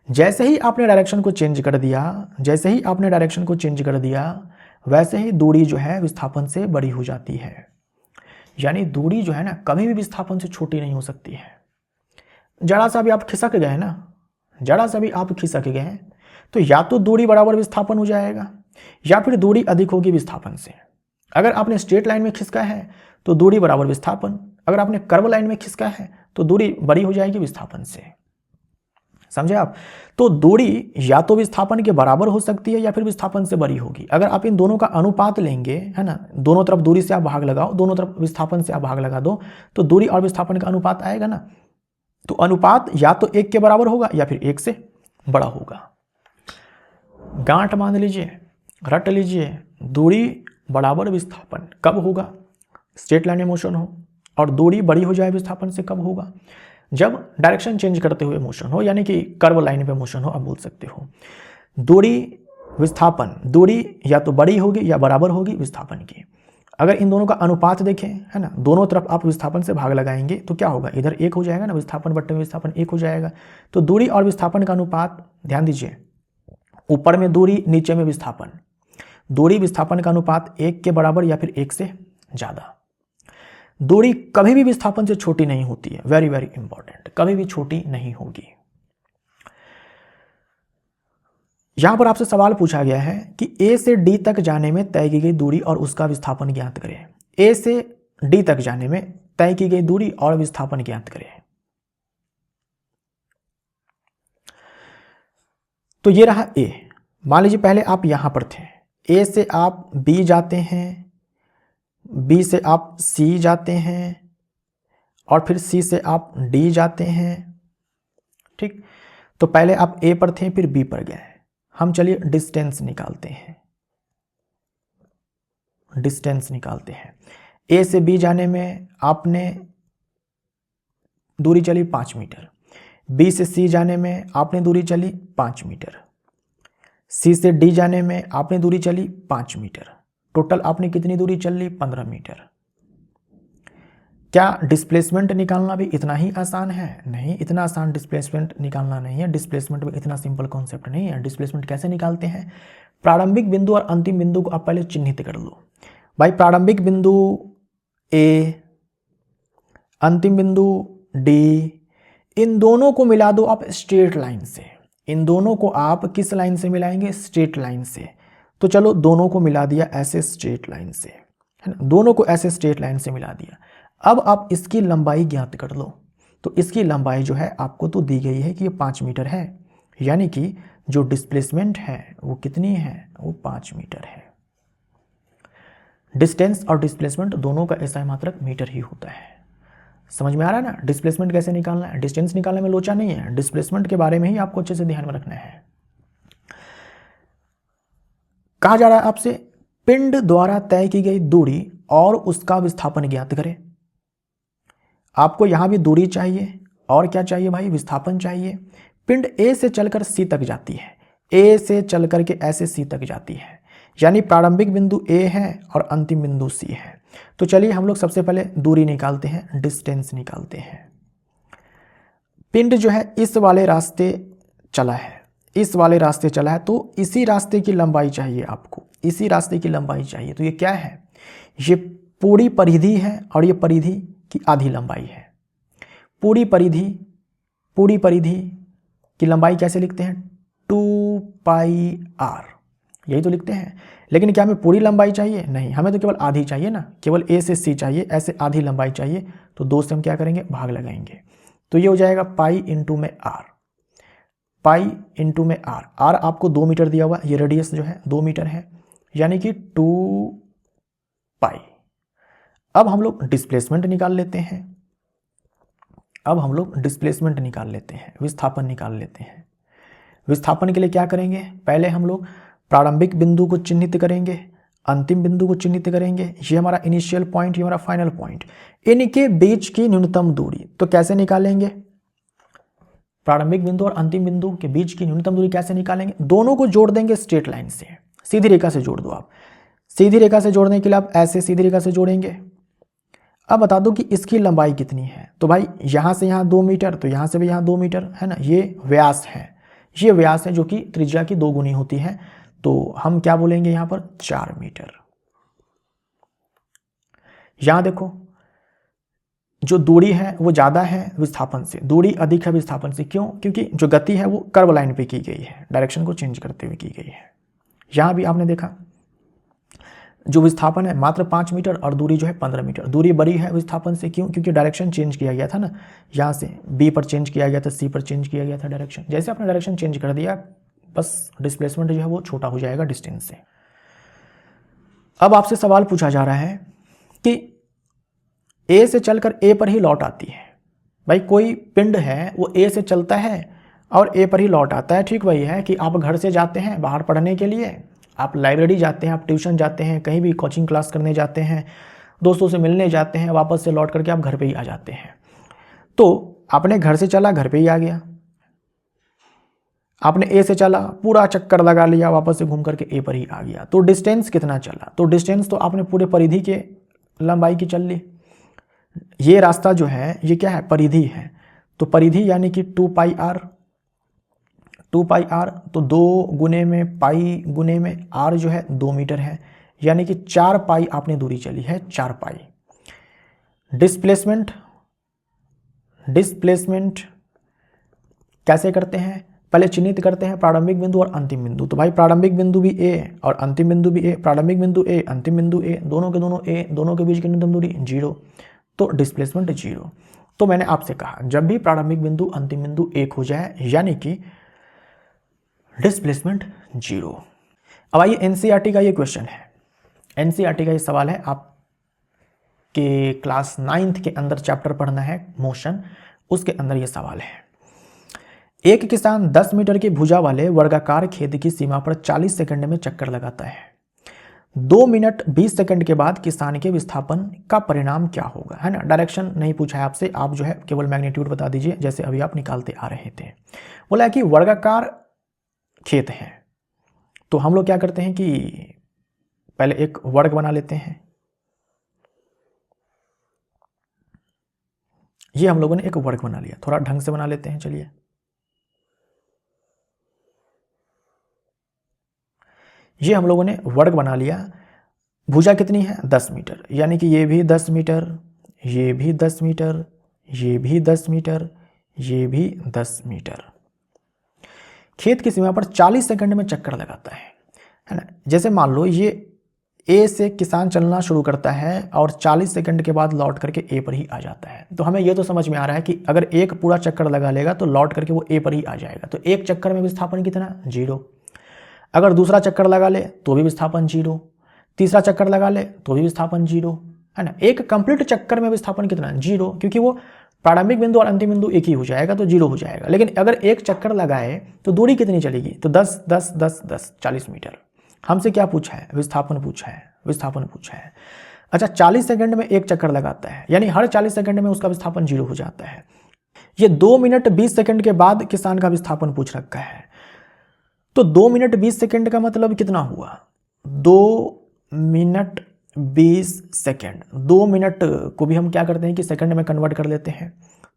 जैसे ही आपने डायरेक्शन को चेंज कर दिया, वैसे ही दूरी जो है विस्थापन से बड़ी हो जाती है। यानी दूरी जो है ना कभी भी विस्थापन से छोटी नहीं हो सकती है। जरा सा भी आप खिसक गए तो या तो दूरी बराबर विस्थापन हो जाएगा या फिर दूरी अधिक होगी विस्थापन से। अगर आपने स्ट्रेट लाइन में खिसका है तो दूरी बराबर विस्थापन, अगर आपने कर्व लाइन में खिसका है तो दूरी बड़ी हो जाएगी विस्थापन से। समझे आप? तो दूरी या तो विस्थापन के बराबर हो सकती है या फिर विस्थापन से बड़ी होगी। अगर आप इन दोनों का अनुपात लेंगे, है ना, दोनों तरफ दूरी से आप भाग लगाओ, दोनों तरफ विस्थापन से आप भाग लगा दो, तो दूरी और विस्थापन का अनुपात आएगा ना। तो अनुपात या तो 1 के बराबर होगा या फिर 1 से बड़ा होगा। गांठ मान लीजिए, रट लीजिए, दूरी बराबर विस्थापन कब होगा? स्ट्रेट लाइन में मोशन हो और दूरी बड़ी हो जाए विस्थापन से। कब होगा? जब डायरेक्शन चेंज करते हुए मोशन हो, यानी कि कर्व लाइन पे मोशन हो, आप बोल सकते हो। दूरी या तो बड़ी होगी या बराबर होगी विस्थापन की। अगर इन दोनों का अनुपात देखें, है ना, दोनों तरफ आप विस्थापन से भाग लगाएंगे तो क्या होगा? इधर 1 हो जाएगा ना, विस्थापन बट्टे विस्थापन 1 हो जाएगा। तो दूरी और विस्थापन का अनुपात ध्यान दीजिए, ऊपर में दूरी नीचे में विस्थापन, दूरी विस्थापन का अनुपात 1 के बराबर या फिर 1 से ज़्यादा। दूरी कभी भी विस्थापन से छोटी नहीं होती है, वेरी वेरी इंपॉर्टेंट, कभी भी छोटी नहीं होगी। यहां पर आपसे सवाल पूछा गया है कि A से D तक जाने में तय की गई दूरी और उसका विस्थापन ज्ञात करें। A से D तक जाने में तय की गई दूरी और विस्थापन ज्ञात करें। तो ये रहा A। मान लीजिए पहले आप यहां पर थे, A से आप B जाते हैं, B से आप C जाते हैं और फिर C से आप D जाते हैं। ठीक, तो पहले आप A पर थे फिर B पर गए। हम चलिए डिस्टेंस निकालते हैं। A से B जाने में आपने दूरी चली 5 मीटर, B से C जाने में आपने दूरी चली 5 मीटर, C से D जाने में आपने दूरी चली 5 मीटर। टोटल आपने कितनी दूरी चल ली? 15 मीटर। क्या डिस्प्लेसमेंट निकालना भी इतना ही आसान है? नहीं, इतना आसान डिस्प्लेसमेंट निकालना नहीं है। डिस्प्लेसमेंट में इतना सिंपल कॉन्सेप्ट नहीं है। डिस्प्लेसमेंट कैसे निकालते हैं? प्रारंभिक बिंदु और अंतिम बिंदु को आप पहले चिन्हित कर लो। भाई प्रारंभिक बिंदु A, अंतिम बिंदु D, इन दोनों को मिला दो आप स्ट्रेट लाइन से। इन दोनों को आप किस लाइन से मिलाएंगे? स्ट्रेट लाइन से। तो चलो दोनों को मिला दिया ऐसे स्ट्रेट लाइन से, है ना, दोनों को ऐसे स्ट्रेट लाइन से मिला दिया। अब आप इसकी लंबाई ज्ञात कर लो। तो इसकी लंबाई जो है आपको तो दी गई है कि ये 5 मीटर है, यानी कि जो डिस्प्लेसमेंट है वो कितनी है? वो 5 मीटर है। डिस्टेंस और डिस्प्लेसमेंट दोनों का SI मात्रक मीटर ही होता है। समझ में आ रहा है ना? डिस्प्लेसमेंट कैसे निकालना है? डिस्टेंस निकालने में लोचा नहीं है, डिस्प्लेसमेंट के बारे में ही आपको अच्छे से ध्यान में रखना है। कहा जा रहा है आपसे पिंड द्वारा तय की गई दूरी और उसका विस्थापन ज्ञात करें। आपको यहां भी दूरी चाहिए और क्या चाहिए भाई? विस्थापन चाहिए। पिंड A से चलकर C तक जाती है, A से चल करके ऐसे C तक जाती है, यानी प्रारंभिक बिंदु A है और अंतिम बिंदु C है। तो चलिए हम लोग सबसे पहले दूरी निकालते हैं, डिस्टेंस निकालते हैं। पिंड जो है इस वाले रास्ते चला है, तो इसी रास्ते की लंबाई चाहिए आपको, इसी रास्ते की लंबाई चाहिए। तो ये क्या है? ये पूरी परिधि है और ये परिधि की आधी लंबाई है। पूरी परिधि की लंबाई कैसे लिखते हैं? 2πr, यही तो लिखते हैं। लेकिन क्या हमें पूरी लंबाई चाहिए? नहीं, हमें तो केवल आधी चाहिए ना, केवल A से C चाहिए, ऐसे आधी लंबाई चाहिए। तो 2 से हम क्या करेंगे? भाग लगाएंगे। तो ये हो जाएगा पाई इंटू में r, r आपको 2 मीटर दिया हुआ, ये रेडियस जो है 2 मीटर है, यानी कि 2π। अब हम लोग डिस्प्लेसमेंट निकाल लेते हैं। अब हम लोग डिस्प्लेसमेंट निकाल लेते हैं, विस्थापन निकाल लेते हैं। विस्थापन के लिए क्या करेंगे, पहले हम लोग प्रारंभिक बिंदु को चिन्हित करेंगे, अंतिम बिंदु को चिन्हित करेंगे। ये हमारा इनिशियल पॉइंट, ये हमारा फाइनल पॉइंट, इनके बीच की न्यूनतम दूरी। तो कैसे निकालेंगे, प्रारंभिक बिंदु और अंतिम बिंदु के बीच की न्यूनतम दूरी कैसे निकालेंगे, दोनों को जोड़ देंगे स्ट्रेट लाइन से, सीधी रेखा से जोड़ दो आप। सीधी रेखा से जोड़ने के लिए आप ऐसे सीधी रेखा से जोड़ेंगे। अब बता दो कि इसकी लंबाई कितनी है, तो भाई यहाँ से यहाँ 2 मीटर, तो यहाँ से भी यहाँ 2 मीटर है ना, ये व्यास है, ये व्यास है जो कि त्रिज्या की 2 गुनी होती है। तो हम क्या बोलेंगे यहाँ पर 4 मीटर। यहाँ देखो जो दूरी है वो ज़्यादा है विस्थापन से, दूरी अधिक है विस्थापन से। क्यों, क्योंकि जो गति है वो कर्व लाइन पे की गई है, डायरेक्शन को चेंज करते हुए की गई है। यहाँ भी आपने देखा जो विस्थापन है मात्र 5 मीटर और दूरी जो है 15 मीटर, दूरी बड़ी है विस्थापन से। क्यों, क्योंकि डायरेक्शन चेंज किया गया था ना, यहाँ से बी पर चेंज किया गया था, सी पर चेंज किया गया था डायरेक्शन। जैसे आपने डायरेक्शन चेंज कर दिया, बस डिस्प्लेसमेंट जो है वो छोटा हो जाएगा डिस्टेंस से। अब आपसे सवाल पूछा जा रहा है कि ए से चलकर ए पर ही लौट आती है। भाई कोई पिंड है वो ए से चलता है और ए पर ही लौट आता है। ठीक वही है कि आप घर से जाते हैं बाहर पढ़ने के लिए, आप लाइब्रेरी जाते हैं, आप ट्यूशन जाते हैं, कहीं भी कोचिंग क्लास करने जाते हैं, दोस्तों से मिलने जाते हैं, वापस से लौट करके आप घर पे ही आ जाते हैं। तो आपने घर से चला घर पे ही आ गया, आपने ए से चला पूरा चक्कर लगा लिया, वापस से घूम करके ए पर ही आ गया। तो डिस्टेंस कितना चला, तो डिस्टेंस तो आपने पूरे परिधि के लंबाई की चल ली। ये रास्ता जो है ये क्या है, परिधि है। तो परिधि यानी कि 2 पाई आर, 2 पाई आर, तो 2 गुने में पाई गुने में आर जो है 2 मीटर है, यानी कि 4 पाई आपने दूरी चली है, 4 पाई। डिस्प्लेसमेंट कैसे करते हैं, पहले चिन्हित करते हैं प्रारंभिक बिंदु और अंतिम बिंदु। तो भाई प्रारंभिक बिंदु भी ए और अंतिम बिंदु भी ए, प्रारंभिक बिंदु ए अंतिम बिंदु ए, दोनों के दोनों ए, दोनों के बीच की न्यूनतम दूरी 0, तो डिस्प्लेसमेंट 0। तो मैंने आपसे कहा जब भी प्रारंभिक बिंदु अंतिम बिंदु 1 हो जाए यानी कि डिस्प्लेसमेंट 0। अब आइए एनसीईआरटी का ये क्वेश्चन है, एनसीईआरटी का ये सवाल है, आपके क्लास 9th के अंदर चैप्टर पढ़ना है मोशन, उसके अंदर ये सवाल है। एक किसान 10 मीटर की भुजा वाले वर्गाकार खेत की सीमा पर 40 सेकंड में चक्कर लगाता है। 2 मिनट 20 सेकंड के बाद किसान के विस्थापन का परिणाम क्या होगा, है ना। डायरेक्शन नहीं पूछा है आपसे, आप जो है केवल मैग्नीट्यूड बता दीजिए जैसे अभी आप निकालते आ रहे थे। बोला है कि वर्गाकार खेत है, तो हम लोग क्या करते हैं कि पहले एक वर्ग बना लेते हैं। ये हम लोगों ने एक वर्ग बना लिया, थोड़ा ढंग से बना लेते हैं। चलिए ये हम लोगों ने वर्ग बना लिया। भुजा कितनी है 10 मीटर, यानी कि ये भी 10 मीटर, ये भी 10 मीटर, ये भी 10 मीटर, ये भी 10 मीटर। खेत की सीमा पर 40 सेकंड में चक्कर लगाता है ना। जैसे मान लो ये ए से किसान चलना शुरू करता है और 40 सेकंड के बाद लौट करके ए पर ही आ जाता है। तो हमें ये तो समझ में आ रहा है कि अगर एक पूरा चक्कर लगा लेगा तो लौट करके वो ए पर ही आ जाएगा। तो एक चक्कर में विस्थापन कितना 0। अगर दूसरा चक्कर लगा ले तो भी विस्थापन 0, तीसरा चक्कर लगा ले तो भी विस्थापन 0, है ना। एक कंप्लीट चक्कर में विस्थापन कितना 0, क्योंकि वो प्रारंभिक बिंदु और अंतिम बिंदु एक ही हो जाएगा तो 0 हो जाएगा। लेकिन अगर एक चक्कर लगाए तो दूरी कितनी चलेगी, तो 10 10 10 10 40 मीटर। हमसे क्या पूछा है, विस्थापन पूछा है, विस्थापन पूछा है। अच्छा 40 सेकंड में एक चक्कर लगाता है, यानी हर 40 सेकंड में उसका विस्थापन 0 हो जाता है। ये 2 मिनट 20 सेकंड के बाद किसान का विस्थापन पूछ रखा है। तो 2 मिनट 20 सेकंड का मतलब कितना हुआ, 2 मिनट 20 सेकंड। 2 मिनट को भी हम क्या करते हैं कि सेकंड में कन्वर्ट कर लेते हैं।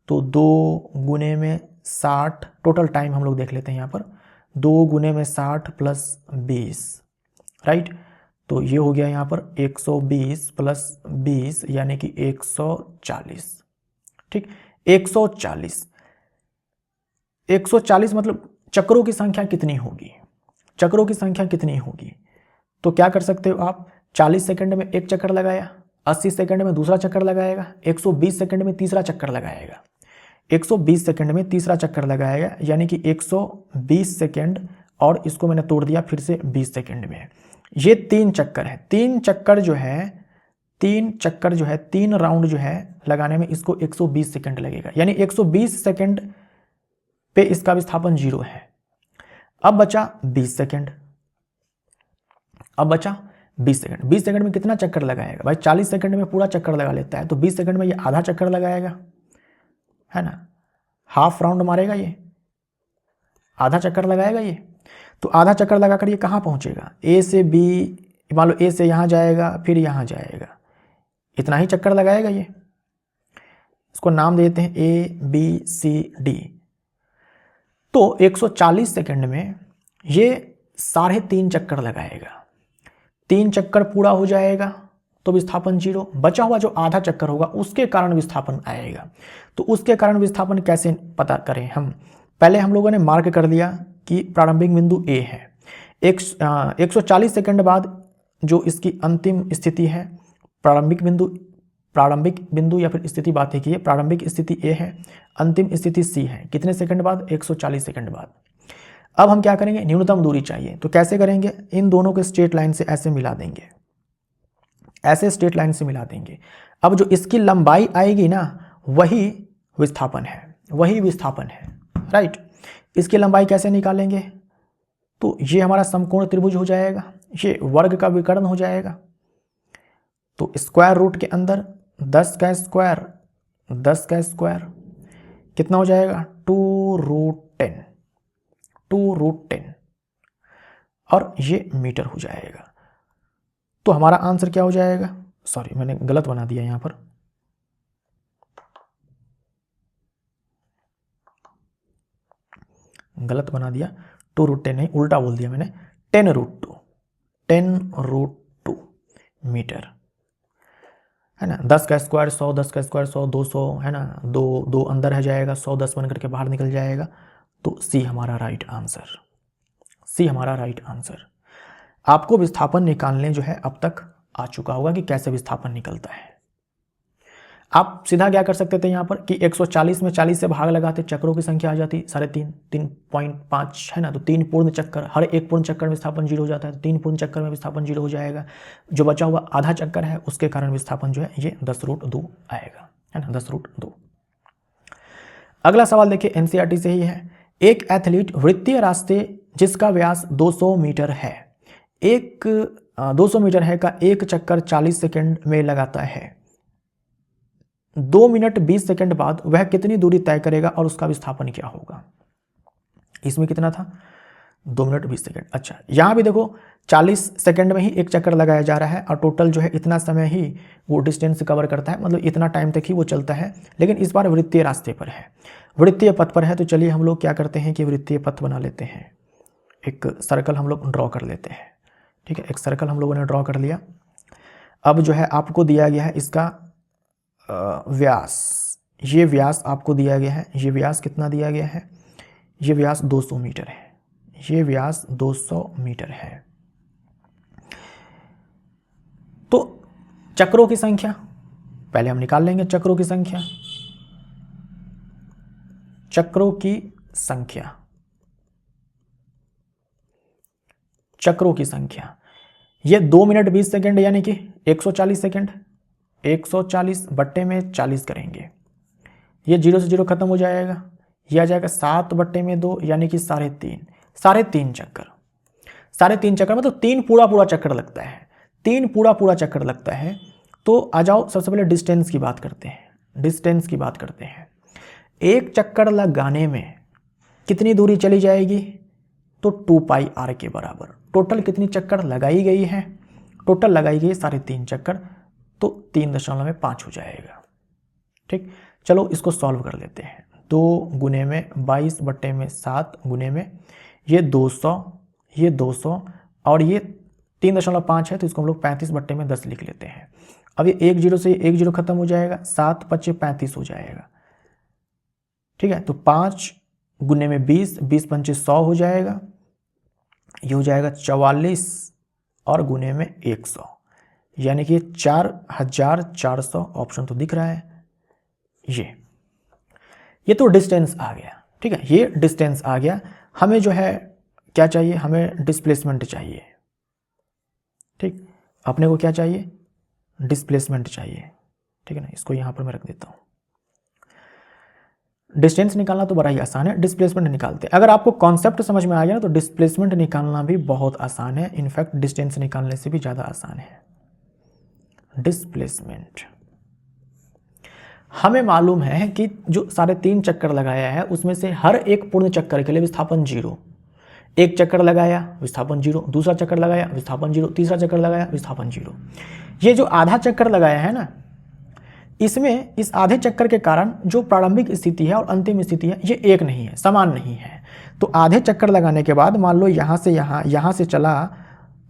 तो 2 गुने में 60, टोटल टाइम हम लोग देख लेते हैं यहाँ पर, 2 गुने में 60 प्लस 20, राइट। तो ये हो गया यहाँ पर 120 प्लस 20 यानी कि 140, ठीक। 140 मतलब चक्रों की संख्या कितनी होगी, चक्रों की संख्या कितनी होगी। तो क्या कर सकते हो आप, 40 सेकंड में एक चक्कर लगाया, 80 सेकंड में दूसरा चक्कर लगाएगा, 120 सेकंड में तीसरा चक्कर लगाएगा, 120 सेकंड में तीसरा चक्कर लगाएगा, यानी कि 120 सेकंड और इसको मैंने तोड़ दिया फिर से 20 सेकंड में। ये 3 चक्कर है, 3 चक्कर जो है 3 चक्कर जो है, 3 राउंड जो है लगाने में इसको 120 सेकंड लगेगा, यानी 120 सेकंड पे इसका विस्थापन 0 है। अब बचा 20 सेकंड, अब बचा 20 सेकंड। 20 सेकंड में कितना चक्कर लगाएगा भाई? 40 सेकंड में पूरा चक्कर लगा लेता है, तो 20 सेकंड में ये आधा चक्कर लगाएगा, है ना, हाफ राउंड मारेगा, ये आधा चक्कर लगाएगा ये। तो आधा चक्कर लगाकर ये कहाँ पहुँचेगा? ए से बी, मान लो ए से यहाँ जाएगा, फिर यहाँ जाएगा, इतना ही चक्कर लगाएगा ये। इसको नाम देते हैं ए बी सी डी। तो 140 सेकंड में ये 3.5 चक्कर लगाएगा, 3 चक्कर पूरा हो जाएगा तो विस्थापन 0। बचा हुआ जो आधा चक्कर होगा उसके कारण विस्थापन आएगा। तो उसके कारण विस्थापन कैसे पता करें हम? पहले हम लोगों ने मार्क कर दिया कि प्रारंभिक बिंदु ए है। 140 सेकंड बाद जो इसकी अंतिम स्थिति है, प्रारंभिक बिंदु या फिर स्थिति बात है कि प्रारंभिक स्थिति ए है, अंतिम स्थिति सी है। कितने सेकंड बाद? 140 सेकंड बाद। अब हम क्या करेंगे? न्यूनतम दूरी चाहिए, तो कैसे करेंगे? इन दोनों को स्ट्रेट लाइन से ऐसे मिला देंगे, ऐसे स्ट्रेट लाइन से मिला देंगे। अब जो इसकी लंबाई आएगी ना, वही विस्थापन है, वही विस्थापन है, राइट। इसकी लंबाई कैसे निकालेंगे? तो ये हमारा समकोण त्रिभुज हो जाएगा, ये वर्ग का विकर्ण हो जाएगा। तो स्क्वायर रूट के अंदर 10 का स्क्वायर, 10 का स्क्वायर कितना हो जाएगा? 2√10, 2√10, और ये मीटर हो जाएगा। तो हमारा आंसर क्या हो जाएगा? सॉरी, मैंने गलत बना दिया यहां पर, गलत बना दिया। 2√10 नहीं, उल्टा बोल दिया मैंने, 10√2, 10√2 मीटर, है ना। 10 का स्क्वायर 100, 10 का स्क्वायर 100, 200, है ना, दो अंदर है जाएगा, 100 10 बन करके बाहर निकल जाएगा। तो सी हमारा राइट आंसर, सी हमारा राइट आंसर। आपको विस्थापन निकालने जो है अब तक आ चुका होगा कि कैसे विस्थापन निकलता है। आप सीधा क्या कर सकते थे यहाँ पर कि 140 में 40 से भाग लगाते, चक्रों की संख्या आ जाती 3.5, 3.5, है ना। तो 3 पूर्ण चक्कर, हर एक पूर्ण चक्कर में विस्थापन 0 हो जाता है, तो 3 पूर्ण चक्कर में विस्थापन 0 हो जाएगा। जो बचा हुआ आधा चक्कर है उसके कारण विस्थापन जो है ये 10√2 आएगा, है ना, 10√2। अगला सवाल देखिए, एनसीईआरटी से ही है। एक एथलीट वृत्तीय रास्ते जिसका व्यास 200 मीटर है, 200 मीटर है का एक चक्कर 40 सेकंड में लगाता है। 2 मिनट 20 सेकंड बाद वह कितनी दूरी तय करेगा और उसका विस्थापन क्या होगा? इसमें कितना था? 2 मिनट 20 सेकंड। अच्छा, यहाँ भी देखो 40 सेकंड में ही एक चक्कर लगाया जा रहा है और टोटल जो है इतना समय ही वो डिस्टेंस कवर करता है, मतलब इतना टाइम तक ही वो चलता है। लेकिन इस बार वृत्तीय रास्ते पर है, वृत्तीय पथ पर है। तो चलिए हम लोग क्या करते हैं कि वृत्तीय पथ बना लेते हैं, एक सर्कल हम लोग ड्रॉ कर लेते हैं। ठीक है, एक सर्कल हम लोगों ने ड्रॉ कर लिया। अब जो है आपको दिया गया है इसका व्यास, ये व्यास आपको दिया गया है। ये व्यास कितना दिया गया है? ये व्यास 200 मीटर है, ये व्यास 200 मीटर है। तो चक्रों की संख्या पहले हम निकाल लेंगे, चक्रों की संख्या, चक्रों की संख्या, चक्रों की संख्या। ये 2 मिनट 20 सेकंड यानी कि 140 सेकंड, 140 बट्टे में 40 करेंगे, ये 0 से 0 खत्म हो जाएगा। यह आ जाएगा 7 बट्टे में 2 यानी कि 3.5, 3.5 चक्कर, 3.5 चक्कर मतलब 3 पूरा चक्कर लगता है, 3 पूरा चक्कर लगता है। तो आ जाओ सबसे पहले डिस्टेंस की बात करते हैं, डिस्टेंस की बात करते हैं। एक चक्कर लगाने में कितनी दूरी चली जाएगी? तो 2πr के बराबर। टोटल कितनी चक्कर लगाई गई है? टोटल लगाई गई 3.5 चक्कर, तो 3.5 हो जाएगा। ठीक, चलो इसको सॉल्व कर लेते हैं। 2 गुने में 22 बट्टे में 7 गुने में ये 200, ये 200 और ये 3.5 है, तो इसको हम लोग 35 बट्टे में 10 लिख लेते हैं। अब ये 1 0 से 1 0 खत्म हो जाएगा, 7 5 35 हो जाएगा। ठीक है, तो 5 गुने में 20, 20 पंचे 100 हो जाएगा, ये हो जाएगा 44 और गुने में 100 यानी कि 4400। ऑप्शन तो दिख रहा है, ये तो डिस्टेंस आ गया। ठीक है, ये डिस्टेंस आ गया। हमें जो है क्या चाहिए? हमें डिस्प्लेसमेंट चाहिए। ठीक, अपने को क्या चाहिए? डिस्प्लेसमेंट चाहिए, ठीक है ना, इसको यहाँ पर मैं रख देता हूँ। डिस्टेंस निकालना तो बड़ा ही आसान है, डिस्प्लेसमेंट निकालते हैं। अगर आपको कॉन्सेप्ट समझ में आ गया ना तो डिस्प्लेसमेंट निकालना भी बहुत आसान है, इनफैक्ट डिस्टेंस निकालने से भी ज़्यादा आसान है। डिस्प्लेसमेंट हमें मालूम है कि जो 3.5 चक्कर लगाया है उसमें से हर एक पूर्ण चक्कर के लिए विस्थापन 0। एक चक्कर लगाया विस्थापन 0, दूसरा चक्कर लगाया विस्थापन 0, तीसरा चक्कर लगाया विस्थापन 0। ये जो आधा चक्कर लगाया है ना, इसमें इस आधे चक्कर के कारण जो प्रारंभिक स्थिति है और अंतिम स्थिति है ये एक नहीं है, समान नहीं है। तो आधे चक्कर लगाने के बाद मान लो यहाँ से यहाँ से चला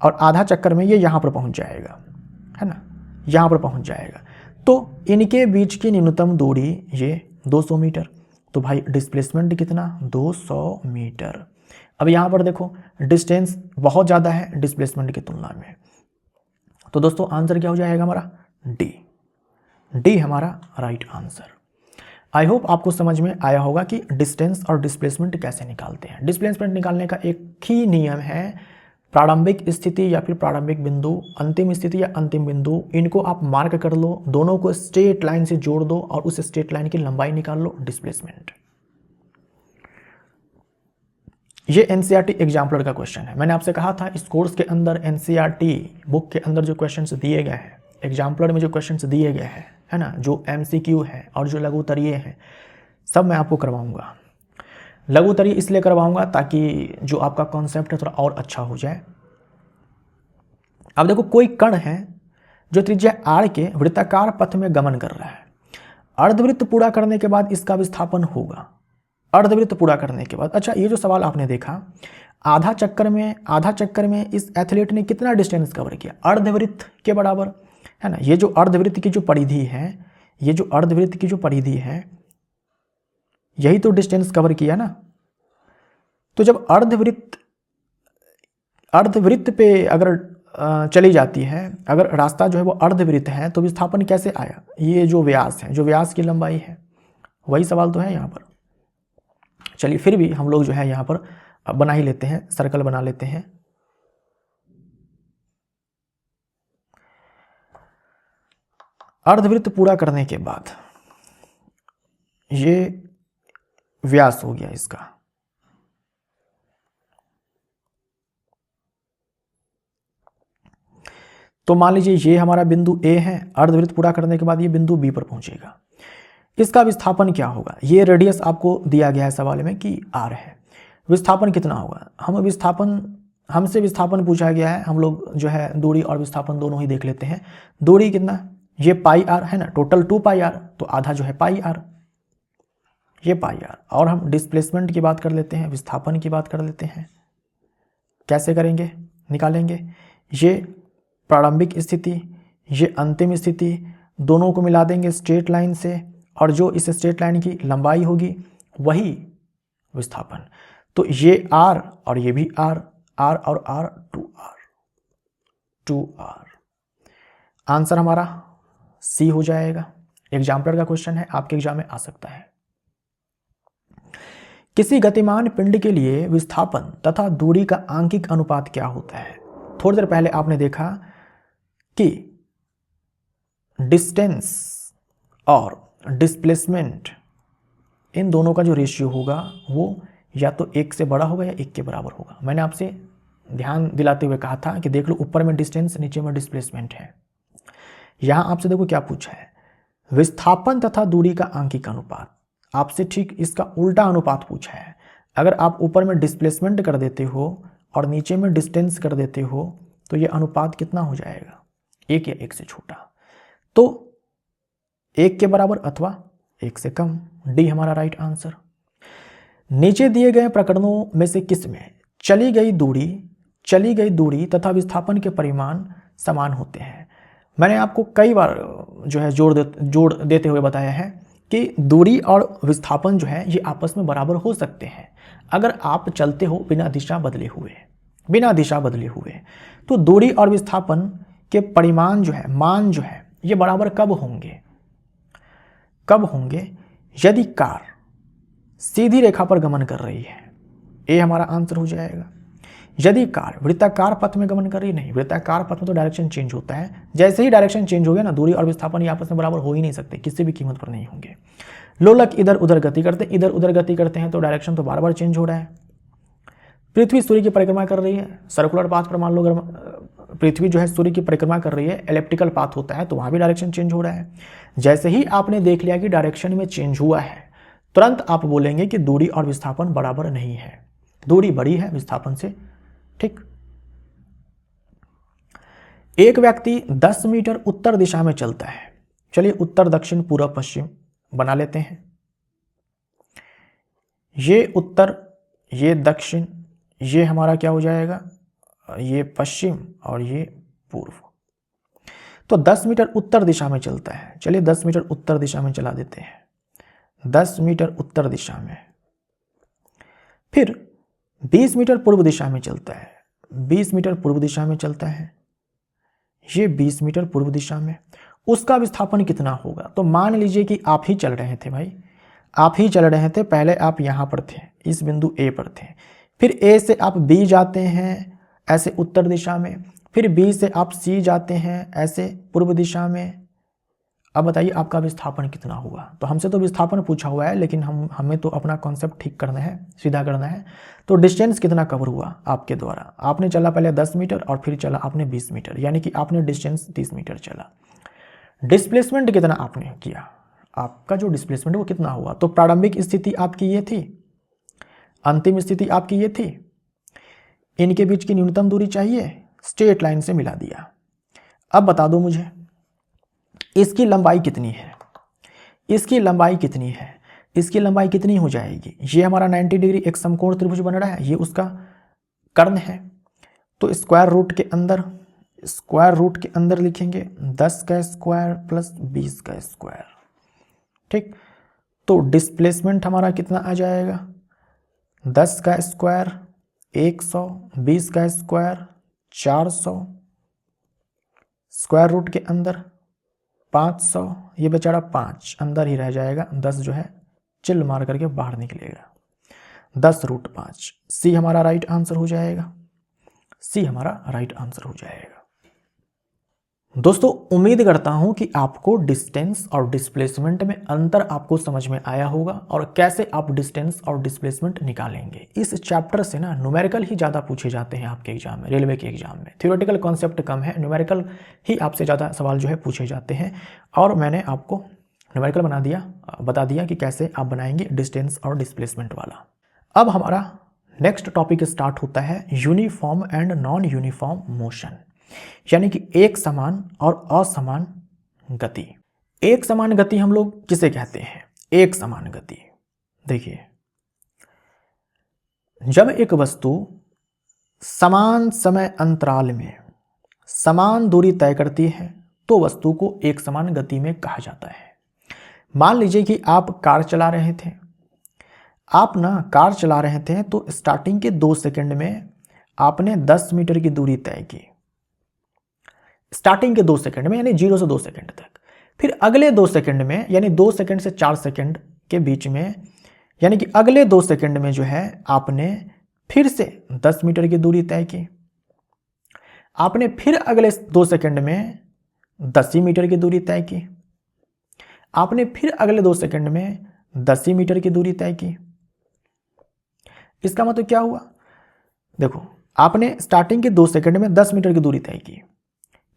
और आधा चक्कर में ये यहाँ पर पहुँच जाएगा, है ना, यहाँ पर पहुँच जाएगा। तो इनके बीच की न्यूनतम दूरी ये 200 मीटर। तो भाई डिस्प्लेसमेंट कितना, 200 मीटर। अब यहाँ पर देखो डिस्टेंस बहुत ज़्यादा है डिस्प्लेसमेंट की तुलना में। तो दोस्तों आंसर क्या हो जाएगा हमारा, डी हमारा राइट आंसर। आई होप आपको समझ में आया होगा कि डिस्टेंस और डिस्प्लेसमेंट कैसे निकालते हैं। डिस्प्लेसमेंट निकालने का एक ही नियम है, प्रारंभिक स्थिति या फिर प्रारंभिक बिंदु, अंतिम स्थिति या अंतिम बिंदु, इनको आप मार्क कर लो, दोनों को स्ट्रेट लाइन से जोड़ दो और उस स्ट्रेट लाइन की लंबाई निकाल लो, डिस्प्लेसमेंट। ये एनसीईआरटी एग्जाम्पलर का क्वेश्चन है। मैंने आपसे कहा था इस कोर्स के अंदर एनसीईआरटी बुक के अंदर जो क्वेश्चंस दिए गए हैं, एग्जाम्पलर में जो क्वेश्चंस दिए गए हैं, है ना, जो एमसीक्यू है और जो लघु उत्तरीय है, सब मैं आपको करवाऊंगा। लघु उत्तरीय इसलिए करवाऊंगा ताकि जो आपका कॉन्सेप्ट है थोड़ा और अच्छा हो जाए। अब देखो कोई कण है जो त्रिज्या r के वृत्ताकार पथ में गमन कर रहा है। अर्धवृत्त पूरा करने के बाद इसका विस्थापन होगा, अर्धवृत्त पूरा करने के बाद। अच्छा, ये जो सवाल आपने देखा, आधा चक्कर में इस एथलीट ने कितना डिस्टेंस कवर किया, अर्धवृत्त के बराबर, है ना। ये जो अर्धवृत्त की जो परिधि है, ये जो अर्धवृत्त की जो परिधि है, यही तो डिस्टेंस कवर किया ना। तो जब अर्धवृत्त पे अगर चली जाती है, अगर रास्ता जो है वो अर्धवृत्त है, तो विस्थापन कैसे आया, ये जो व्यास है, जो व्यास की लंबाई है, वही सवाल तो है यहाँ पर। चलिए फिर भी हम लोग जो है यहाँ पर बना ही लेते हैं, सर्कल बना लेते हैं। अर्धवृत्त पूरा करने के बाद ये व्यास हो गया इसका, तो मान लीजिए ये हमारा बिंदु A है, अर्धवृत्त पूरा करने के बाद ये बिंदु B पर पहुंचेगा। इसका विस्थापन क्या होगा, ये रेडियस आपको दिया गया है सवाल में कि r है। विस्थापन कितना होगा, हमसे विस्थापन पूछा गया है, हम लोग जो है दूरी और विस्थापन दोनों ही देख लेते हैं। दूरी कितना, ये पाई r है ना, टोटल 2 पाई r, तो आधा जो है पाई r, ये पाई r। और हम डिस्प्लेसमेंट की बात कर लेते हैं, विस्थापन की बात कर लेते हैं। कैसे करेंगे, निकालेंगे, ये प्रारंभिक स्थिति, ये अंतिम स्थिति, दोनों को मिला देंगे स्ट्रेट लाइन से, और जो इस स्ट्रेट लाइन की लंबाई होगी वही विस्थापन। तो ये r और ये भी r और r 2r। आंसर हमारा C हो जाएगा। एग्जाम्पलर का क्वेश्चन है, आपके एग्जाम में आ सकता है। किसी गतिमान पिंड के लिए विस्थापन तथा दूरी का आंकिक अनुपात क्या होता है। थोड़ी देर पहले आपने देखा कि डिस्टेंस और डिस्प्लेसमेंट, इन दोनों का जो रेशियो होगा वो या तो 1 से बड़ा होगा या 1 के बराबर होगा। मैंने आपसे ध्यान दिलाते हुए कहा था कि देख लो ऊपर में डिस्टेंस, नीचे में डिस्प्लेसमेंट है। यहाँ आपसे देखो क्या पूछा है, विस्थापन तथा दूरी का आंकिक अनुपात। आपसे ठीक इसका उल्टा अनुपात पूछा है। अगर आप ऊपर में डिस्प्लेसमेंट कर देते हो और नीचे में डिस्टेंस कर देते हो तो ये अनुपात कितना हो जाएगा, 1 या 1 से छोटा, तो 1 के बराबर अथवा 1 से कम। डी हमारा राइट आंसर। नीचे दिए गए प्रकरणों में से किस में चली गई दूरी तथा विस्थापन के परिमाण समान होते हैं। मैंने आपको कई बार जो है जोड़ देते हुए बताया है कि दूरी और विस्थापन जो है ये आपस में बराबर हो सकते हैं अगर आप चलते हो बिना दिशा बदले हुए। तो दूरी और विस्थापन के परिमाण जो है, मान जो है, ये बराबर कब होंगे, यदि कार सीधी रेखा पर गमन कर रही है। ए हमारा आंसर हो जाएगा। यदि कार वृत्ताकार पथ में गमन कर रही, नहीं, वृत्ताकार पथ में तो डायरेक्शन चेंज होता है। जैसे ही डायरेक्शन चेंज हो गया ना, दूरी और विस्थापन ये आपस में बराबर हो ही नहीं सकते, किसी भी कीमत पर नहीं होंगे। लोलक इधर उधर गति करते हैं, इधर उधर गति करते हैं तो डायरेक्शन तो बार बार चेंज हो रहा है। पृथ्वी सूर्य की परिक्रमा कर रही है, सर्कुलर पाथ पर मान लो अगर पृथ्वी जो है सूर्य की परिक्रमा कर रही है, एलिप्टिकल पाथ होता है तो वहाँ भी डायरेक्शन चेंज हो रहा है। जैसे ही आपने देख लिया कि डायरेक्शन में चेंज हुआ है, तुरंत आप बोलेंगे कि दूरी और विस्थापन बराबर नहीं है, दूरी बड़ी है विस्थापन से, ठीक। एक व्यक्ति 10 मीटर उत्तर दिशा में चलता है, चलिए उत्तर दक्षिण पूर्व पश्चिम बना लेते हैं। ये उत्तर, ये दक्षिण, ये हमारा क्या हो जाएगा, ये पश्चिम और ये पूर्व। तो 10 मीटर उत्तर दिशा में चलता है, चलिए 10 मीटर उत्तर दिशा में चला देते हैं, 10 मीटर उत्तर दिशा में। फिर 20 मीटर पूर्व दिशा में चलता है, 20 मीटर पूर्व दिशा में चलता है, ये 20 मीटर पूर्व दिशा में। उसका विस्थापन कितना होगा, तो मान लीजिए कि आप ही चल रहे थे भाई, आप ही चल रहे थे, पहले आप यहाँ पर थे, इस बिंदु ए पर थे, फिर ए से आप बी जाते हैं ऐसे उत्तर दिशा में, फिर बी से आप सी जाते हैं ऐसे पूर्व दिशा में। अब बताइए आपका विस्थापन कितना हुआ। तो हमसे तो विस्थापन पूछा हुआ है, लेकिन हमें तो अपना कॉन्सेप्ट ठीक करना है, सीधा करना है। तो डिस्टेंस कितना कवर हुआ आपके द्वारा, आपने चला पहले 10 मीटर और फिर चला आपने 20 मीटर, यानी कि आपने डिस्टेंस 30 मीटर चला। डिस्प्लेसमेंट कितना आपने किया, आपका जो डिस्प्लेसमेंट वो कितना हुआ। तो प्रारंभिक स्थिति आपकी ये थी, अंतिम स्थिति आपकी ये थी, इनके बीच की न्यूनतम दूरी चाहिए, स्ट्रेट लाइन से मिला दिया। अब बता दो मुझे इसकी लंबाई कितनी है, इसकी लंबाई कितनी है, इसकी लंबाई कितनी हो जाएगी। ये हमारा 90 डिग्री एक समकोण त्रिभुज बन रहा है, ये उसका कर्ण है। तो स्क्वायर रूट के अंदर लिखेंगे 10 का स्क्वायर प्लस 20 का स्क्वायर, ठीक। तो डिस्प्लेसमेंट हमारा कितना आ जाएगा, 10 का स्क्वायर 100, 20 का स्क्वायर 400, स्क्वायर रूट के अंदर 500, ये बेचारा 5 अंदर ही रह जाएगा, 10 जो है चिल्ल मार करके बाहर निकलेगा, 10√5। सी हमारा राइट आंसर हो जाएगा, सी हमारा राइट आंसर हो जाएगा। दोस्तों उम्मीद करता हूं कि आपको डिस्टेंस और डिस्प्लेसमेंट में अंतर आपको समझ में आया होगा और कैसे आप डिस्टेंस और डिस्प्लेसमेंट निकालेंगे। इस चैप्टर से ना न्यूमेरिकल ही ज़्यादा पूछे जाते हैं आपके एग्जाम में, रेलवे के एग्जाम में। थ्योरेटिकल कॉन्सेप्ट कम है, न्यूमेरिकल ही आपसे ज़्यादा सवाल जो है पूछे जाते हैं। और मैंने आपको न्यूमेरिकल बता दिया कि कैसे आप बनाएंगे डिस्टेंस और डिस्प्लेसमेंट वाला। अब हमारा नेक्स्ट टॉपिक स्टार्ट होता है uniform and non uniform motion, यानी कि एक समान और असमान गति। एक समान गति हम लोग किसे कहते हैं, एक समान गति। देखिए जब एक वस्तु समान समय अंतराल में समान दूरी तय करती है तो वस्तु को एक समान गति में कहा जाता है। मान लीजिए कि आप कार चला रहे थे, कार चला रहे थे तो स्टार्टिंग के 2 सेकंड में आपने 10 मीटर की दूरी तय की, स्टार्टिंग के 2 सेकंड में, यानी 0 से 2 सेकंड तक। फिर अगले 2 सेकंड में, यानी 2 सेकंड से 4 सेकंड के बीच में, यानी कि अगले 2 सेकंड में जो है आपने फिर से 10 मीटर की दूरी तय की। आपने फिर अगले 2 सेकंड में 10 ही मीटर की दूरी तय की। आपने फिर अगले 2 सेकंड में 10 ही मीटर की दूरी तय की। इसका मतलब क्या हुआ, देखो आपने स्टार्टिंग के 2 सेकंड में 10 मीटर की दूरी तय की,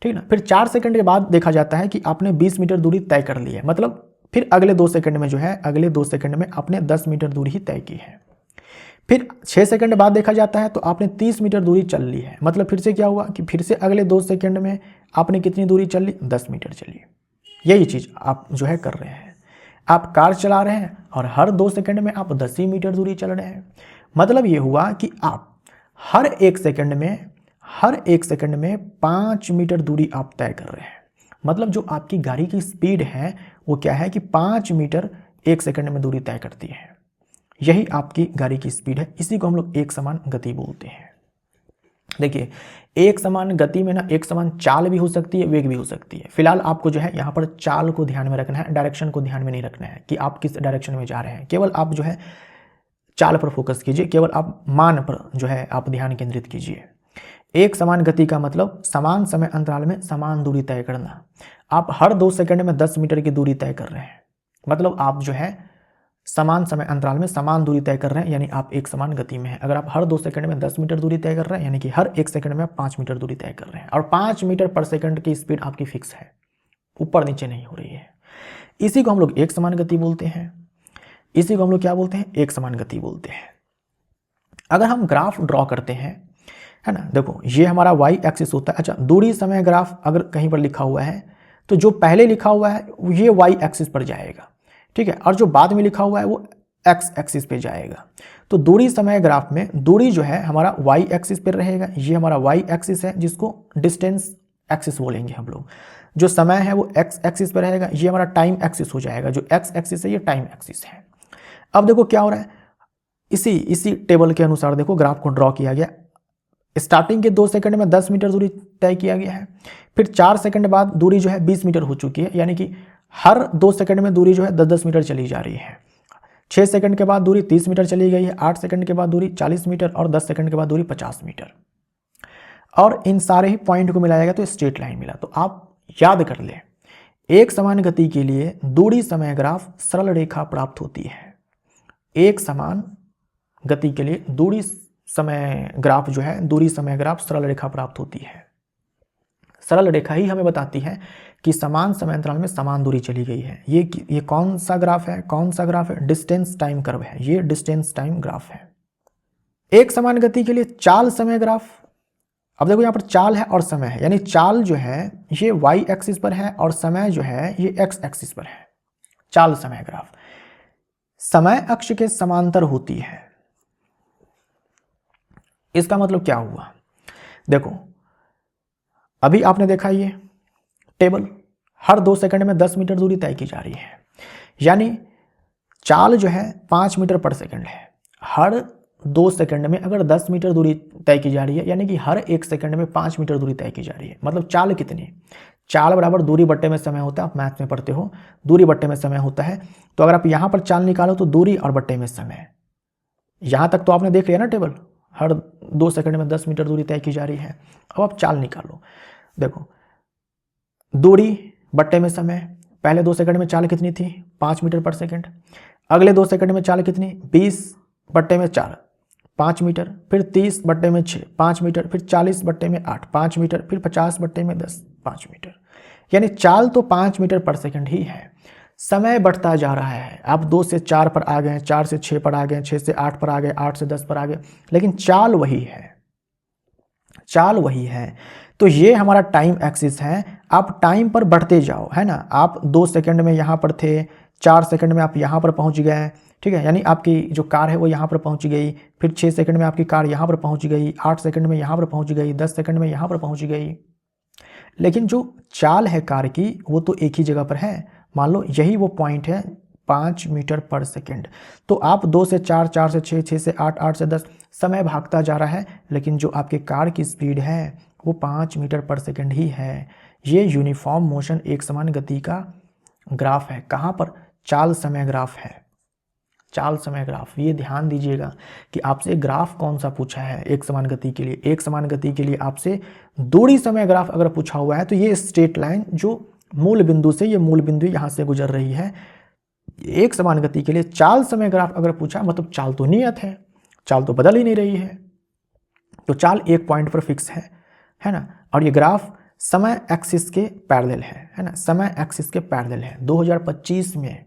ठीक ना। फिर 4 सेकंड के बाद देखा जाता है कि आपने 20 मीटर दूरी तय कर ली है, मतलब फिर अगले 2 सेकंड में जो है, अगले 2 सेकंड में आपने 10 मीटर दूरी ही तय की है। फिर 6 सेकंड बाद देखा जाता है तो आपने 30 मीटर दूरी चल ली है, मतलब फिर से क्या हुआ कि फिर से अगले 2 सेकंड में आपने कितनी दूरी चल ली, 10 मीटर चली। यही चीज़ आप जो है कर रहे हैं, आप कार चला रहे हैं और हर 2 सेकंड में आप 10 ही मीटर दूरी चल रहे हैं। मतलब ये हुआ कि आप हर एक सेकंड में 5 मीटर दूरी आप तय कर रहे हैं। मतलब जो आपकी गाड़ी की स्पीड है वो क्या है कि 5 मीटर एक सेकंड में दूरी तय करती है। यही आपकी गाड़ी की स्पीड है, इसी को हम लोग एक समान गति बोलते हैं। देखिए एक समान गति में ना एक समान चाल भी हो सकती है, वेग भी हो सकती है। फिलहाल आपको जो है यहाँ पर चाल को ध्यान में रखना है, डायरेक्शन को ध्यान में नहीं रखना है कि आप किस डायरेक्शन में जा रहे हैं। केवल आप जो है चाल पर फोकस कीजिए, केवल आप मान पर जो है आप ध्यान केंद्रित कीजिए। एक समान गति का मतलब समान समय अंतराल में समान दूरी तय करना। आप हर 2 सेकंड में 10 मीटर की दूरी तय कर रहे हैं, मतलब आप जो है समान समय अंतराल में समान दूरी तय कर रहे हैं, यानी आप एक समान गति में हैं। अगर आप हर 2 सेकंड में 10 मीटर दूरी तय कर रहे हैं, यानी कि हर 1 सेकंड में आप 5 मीटर दूरी तय कर रहे हैं, और 5 मीटर पर सेकंड की स्पीड आपकी फिक्स है, ऊपर नीचे नहीं हो रही है। इसी को हम लोग एक समान गति बोलते हैं। इसी को हम लोग क्या बोलते हैं? एक समान गति बोलते हैं। अगर हम ग्राफ ड्रॉ करते हैं, है ना, देखो ये हमारा वाई एक्सिस होता है। अच्छा, दूरी समय ग्राफ अगर कहीं पर लिखा हुआ है तो जो पहले लिखा हुआ है ये वाई एक्सिस पर जाएगा, ठीक है, और जो बाद में लिखा हुआ है वो एक्स एक्सिस पे जाएगा। तो दूरी समय ग्राफ में दूरी जो है हमारा वाई एक्सिस पर रहेगा, ये हमारा वाई एक्सिस है जिसको डिस्टेंस एक्सिस बोलेंगे हम लोग। जो समय है वो एक्स एक्सिस पर रहेगा, ये हमारा टाइम एक्सिस हो जाएगा। जो एक्स एक्सिस है ये टाइम एक्सिस है। अब देखो क्या हो रहा है, इसी टेबल के अनुसार देखो ग्राफ को ड्रॉ किया गया। स्टार्टिंग के 2 सेकंड में 10 मीटर दूरी तय किया गया है, फिर 4 सेकंड बाद दूरी जो है 20 मीटर हो चुकी है, यानी कि हर 2 सेकंड में दूरी जो है 10-10 मीटर चली जा रही है। 6 सेकंड के बाद दूरी 30 मीटर चली गई है, 8 सेकंड के बाद दूरी 40 मीटर और 10 सेकंड के बाद दूरी 50 मीटर। और इन सारे ही पॉइंट को मिलाएगा तो स्ट्रेट लाइन मिला। तो आप याद कर लें, एक समान गति के लिए दूरी समय ग्राफ सरल रेखा प्राप्त होती है। एक समान गति के लिए दूरी समय ग्राफ जो है, दूरी समय ग्राफ सरल रेखा प्राप्त होती है। सरल रेखा ही हमें बताती है कि समान समय अंतराल में समान दूरी चली गई है। ये कौन सा ग्राफ है? कौन सा ग्राफ है? डिस्टेंस टाइम कर्व है, ये डिस्टेंस टाइम ग्राफ है। एक समान गति के लिए चाल समय ग्राफ। अब देखो यहाँ पर चाल है और समय है, यानी चाल जो है ये वाई एक्सिस पर है और समय जो है ये एक्स एक्सिस पर है। चाल समय ग्राफ समय अक्ष के समांतर होती है। इसका मतलब क्या हुआ? देखो अभी आपने देखा ये टेबल, हर 2 सेकंड में 10 मीटर दूरी तय की जा रही है, यानी चाल जो है 5 मीटर पर सेकंड है। हर 2 सेकंड में अगर 10 मीटर दूरी तय की जा रही है, यानी कि हर 1 सेकंड में 5 मीटर दूरी तय की जा रही है। मतलब चाल कितनी? चाल बराबर दूरी बट्टे में समय होता है, आप मैथ में पढ़ते हो, दूरी बट्टे में समय होता है। तो अगर आप यहाँ पर चाल निकालो तो दूरी और बट्टे में समय, यहाँ तक तो आपने देख लिया ना टेबल, हर 2 सेकंड में 10 मीटर दूरी तय की जा रही है। अब आप चाल निकालो, देखो दूरी बट्टे में समय, पहले 2 सेकंड में चाल कितनी थी? 5 मीटर पर सेकंड। अगले 2 सेकंड में चाल कितनी? 20 बट्टे में 4, 5 मीटर, फिर 30 बट्टे में 6, 5 मीटर, फिर 40 बट्टे में 8, 5 मीटर, फिर 50 बट्टे में 10, 5 मीटर। यानी चाल तो 5 मीटर पर सेकंड ही है। समय बढ़ता जा रहा है, आप 2 से 4 पर आ गए, 4 से 6 पर आ गए, 6 से 8 पर आ गए, 8 से 10 पर आ गए, लेकिन चाल वही है, चाल वही है। तो ये हमारा टाइम एक्सिस है। आप टाइम पर बढ़ते जाओ, है ना। आप 2 सेकंड में यहाँ पर थे, 4 सेकंड में आप यहाँ पर पहुँच गए, ठीक है, यानी आपकी जो कार है वो यहाँ पर पहुँच गई, फिर 6 सेकंड में आपकी कार यहाँ पर पहुँच गई, 8 सेकंड में यहाँ पर पहुँच गई, 10 सेकंड में यहाँ पर पहुँच गई। लेकिन जो चाल है कार की वो तो एक ही जगह पर है। मान लो यही वो पॉइंट है 5 मीटर पर सेकंड। तो आप 2 से 4, 4 से 6, 6 से 8, 8 से 10, समय भागता जा रहा है, लेकिन जो आपके कार की स्पीड है वो 5 मीटर पर सेकंड ही है। ये यूनिफॉर्म मोशन एक समान गति का ग्राफ है। कहाँ पर? चाल समय ग्राफ है, चाल समय ग्राफ। ये ध्यान दीजिएगा कि आपसे ग्राफ कौन सा पूछा है एक समान गति के लिए। एक समान गति के लिए आपसे दूरी समय ग्राफ अगर पूछा हुआ है तो ये स्ट्रेट लाइन जो मूल बिंदु से, ये मूल बिंदु यहाँ से गुजर रही है। एक समान गति के लिए चाल समय ग्राफ अगर पूछा, मतलब चाल तो नियत है, चाल तो बदल ही नहीं रही है, तो चाल एक पॉइंट पर फिक्स है ना। और ये ग्राफ समय एक्सिस के पैरेलल है ना, समय एक्सिस के पैरेलल है। 2025 में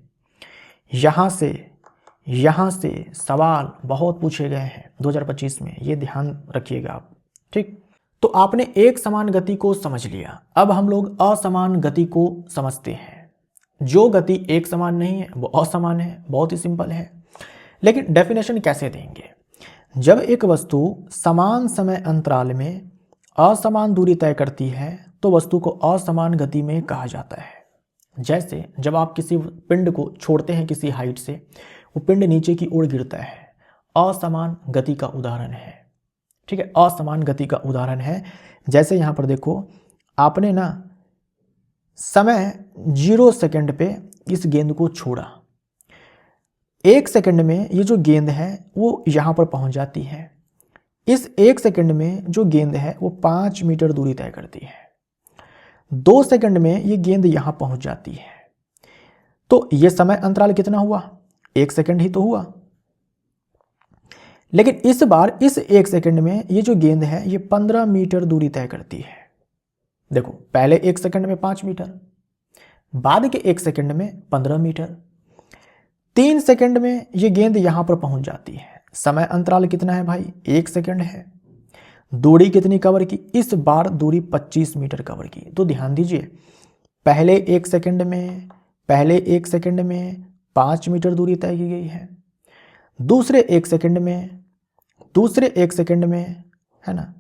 यहाँ से सवाल बहुत पूछे गए हैं 2025 में, ये ध्यान रखिएगा आप, ठीक। तो आपने एक समान गति को समझ लिया। अब हम लोग असमान गति को समझते हैं। जो गति एक समान नहीं है वो असमान है, बहुत ही सिंपल है। लेकिन डेफिनेशन कैसे देंगे? जब एक वस्तु समान समय अंतराल में असमान दूरी तय करती है तो वस्तु को असमान गति में कहा जाता है। जैसे जब आप किसी पिंड को छोड़ते हैं किसी हाइट से, वो पिंड नीचे की ओर गिरता है, असमान गति का उदाहरण है, ठीक है, असमान गति का उदाहरण है। जैसे यहाँ पर देखो, आपने ना समय 0 सेकंड पे इस गेंद को छोड़ा, 1 सेकंड में ये जो गेंद है वो यहाँ पर पहुँच जाती है। इस 1 सेकंड में जो गेंद है वो 5 मीटर दूरी तय करती है। 2 सेकंड में ये गेंद यहाँ पहुँच जाती है। तो ये समय अंतराल कितना हुआ? 1 सेकंड ही तो हुआ। लेकिन इस बार इस 1 सेकंड में ये जो गेंद है ये 15 मीटर दूरी तय करती है। देखो, पहले 1 सेकंड में 5 मीटर, बाद के 1 सेकंड में 15 मीटर, 3 सेकंड में ये गेंद यहां पर पहुंच जाती है। समय अंतराल कितना है भाई? 1 सेकंड है। दूरी कितनी कवर की? इस बार दूरी 25 मीटर कवर की। तो ध्यान दीजिए, पहले 1 सेकंड में 5 मीटर दूरी तय की गई है। दूसरे 1 सेकंड में है ना,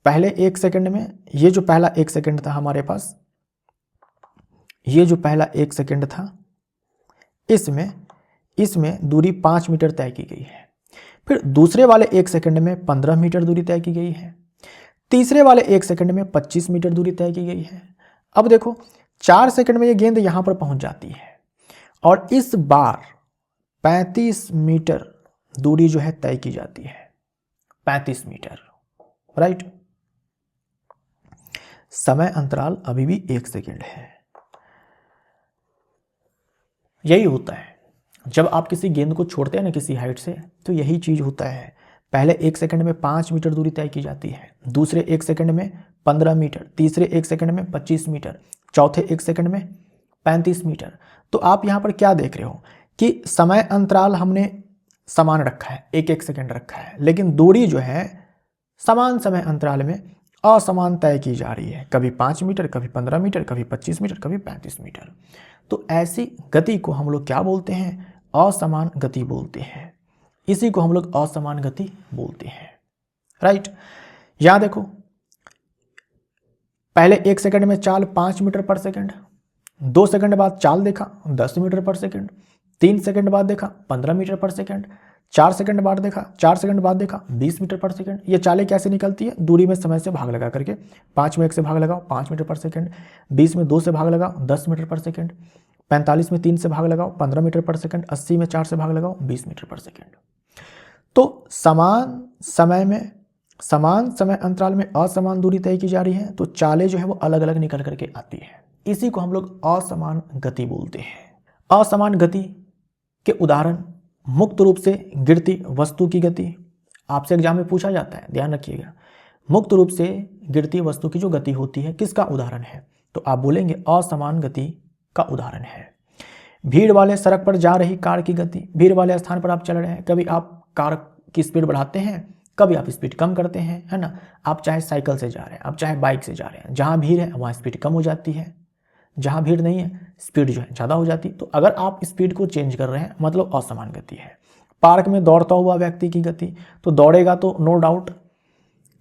पहले 1 सेकंड में ये जो पहला 1 सेकंड था हमारे पास, ये जो पहला 1 सेकंड था, इसमें दूरी 5 मीटर तय की गई है। फिर दूसरे वाले 1 सेकंड में 15 मीटर दूरी तय की गई है। तीसरे वाले 1 सेकंड में 25 मीटर दूरी तय की गई है। अब देखो, 4 सेकंड में ये गेंद यहां पर पहुंच जाती है और इस बार 35 मीटर दूरी जो है तय की जाती है। 35 मीटर, राइट। समय अंतराल अभी भी 1 सेकंड है। यही होता है जब आप किसी गेंद को छोड़ते हैं ना किसी हाइट से, तो यही चीज होता है। पहले 1 सेकंड में 5 मीटर दूरी तय की जाती है, दूसरे 1 सेकंड में 15 मीटर, तीसरे 1 सेकंड में 25 मीटर, चौथे 1 सेकंड में 35 मीटर। तो आप यहाँ पर क्या देख रहे हो कि समय अंतराल हमने समान रखा है, 1-1 सेकंड रखा है, लेकिन दूरी जो है समान समय अंतराल में असमान तय की जा रही है। कभी 5 मीटर, कभी 15 मीटर, कभी 25 मीटर, कभी 35 मीटर। तो ऐसी गति को हम लोग क्या बोलते हैं? असमान गति बोलते हैं। इसी को हम लोग असमान गति बोलते हैं, राइट। यहां देखो, पहले 1 सेकंड में चाल 5 मीटर पर सेकंड, 2 सेकंड बाद चाल देखा 10 मीटर पर सेकंड, 3 सेकंड बाद देखा 15 मीटर पर सेकंड, 4 सेकंड बाद देखा 20 मीटर पर सेकंड। ये चालें कैसे निकलती है? दूरी में समय से भाग लगा करके। 5 में 1 से भाग लगाओ 5 मीटर पर सेकंड, 20 में 2 से भाग लगाओ 10 मीटर पर सेकंड, 45 में 3 से भाग लगाओ 15 मीटर पर सेकंड, 80 में 4 से भाग लगाओ 20 मीटर पर सेकंड। तो समान समय अंतराल में असमान दूरी तय की जा रही है, तो चालें जो है वो अलग अलग निकल करके आती है। इसी को हम लोग असमान गति बोलते हैं। असमान गति के उदाहरण मुक्त रूप से गिरती वस्तु की गति। आपसे एग्जाम में पूछा जाता है, ध्यान रखिएगा। मुक्त रूप से गिरती वस्तु की जो गति होती है किसका उदाहरण है? तो आप बोलेंगे असमान गति का उदाहरण है। भीड़ वाले सड़क पर जा रही कार की गति। भीड़ वाले स्थान पर आप चल रहे हैं, कभी आप कार की स्पीड बढ़ाते हैं, कभी आप स्पीड कम करते हैं, है ना। आप चाहे साइकिल से जा रहे हैं, आप चाहे बाइक से जा रहे हैं, जहाँ भीड़ है वहाँ स्पीड कम हो जाती है, जहाँ भीड़ नहीं है स्पीड जो है ज़्यादा हो जाती। तो अगर आप स्पीड को चेंज कर रहे हैं मतलब असमान गति है। पार्क में दौड़ता हुआ व्यक्ति की गति, तो दौड़ेगा तो नो डाउट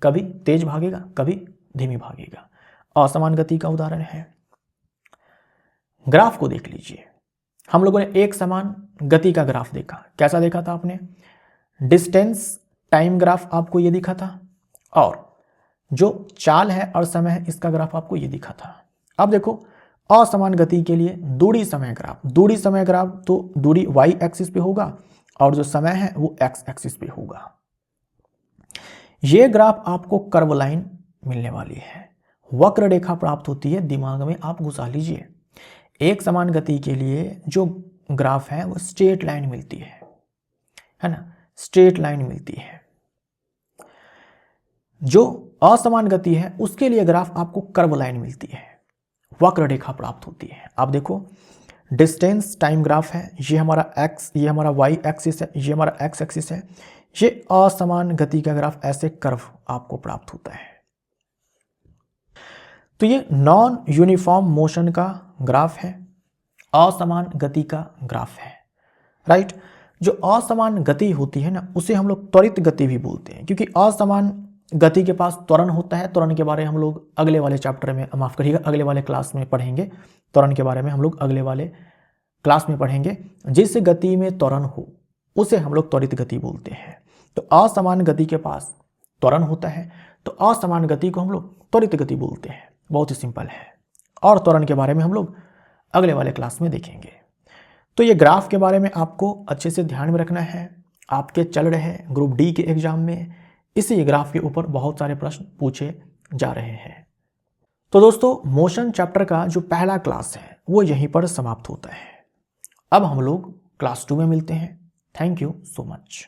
कभी तेज भागेगा, कभी धीमी भागेगा। असमान गति का उदाहरण है। ग्राफ को देख लीजिए, हम लोगों ने एक समान गति का ग्राफ देखा। कैसा देखा था आपने? डिस्टेंस टाइम ग्राफ आपको ये दिखा था, और जो चाल है और समय है इसका ग्राफ आपको ये दिखा था। अब देखो, असमान गति के लिए दूरी समय ग्राफ, तो दूरी y एक्सिस पे होगा और जो समय है वो x एक्सिस पे होगा। ये ग्राफ आपको कर्व लाइन मिलने वाली है, वक्र रेखा प्राप्त होती है, दिमाग में आप घुसा लीजिए। एक समान गति के लिए जो ग्राफ है वो स्ट्रेट लाइन मिलती है ना, स्ट्रेट लाइन मिलती है। जो असमान गति है उसके लिए ग्राफ आपको कर्व लाइन मिलती है, वक्र रेखा प्राप्त होती है। आप देखो, डिस्टेंस टाइम ग्राफ है, ये हमारा x, ये हमारा y एक्सिस है, ये हमारा x एक्सिस है। ये असमान गति का ग्राफ ऐसे कर्व आपको प्राप्त होता है। तो ये नॉन यूनिफॉर्म मोशन का ग्राफ है, असमान गति का ग्राफ है, राइट। जो असमान गति होती है ना उसे हम लोग त्वरित गति भी बोलते हैं, क्योंकि असमान गति के पास त्वरण होता है। त्वरण के बारे में हम लोग अगले वाले चैप्टर में, माफ करिएगा, अगले वाले क्लास में पढ़ेंगे। त्वरण के बारे में हम लोग अगले वाले क्लास में पढ़ेंगे। जिस गति में त्वरण हो उसे हम लोग त्वरित गति बोलते हैं। तो असमान गति के पास त्वरण होता है, तो असमान गति को हम लोग त्वरित गति बोलते हैं। बहुत ही सिंपल है। और त्वरण के बारे में हम लोग अगले वाले क्लास में देखेंगे। तो ये ग्राफ के बारे में आपको अच्छे से ध्यान में रखना है। आपके चल रहे ग्रुप डी के एग्जाम में इसी ग्राफ के ऊपर बहुत सारे प्रश्न पूछे जा रहे हैं। तो दोस्तों, मोशन चैप्टर का जो पहला क्लास है वो यहीं पर समाप्त होता है। अब हम लोग क्लास 2 में मिलते हैं। Thank you so much.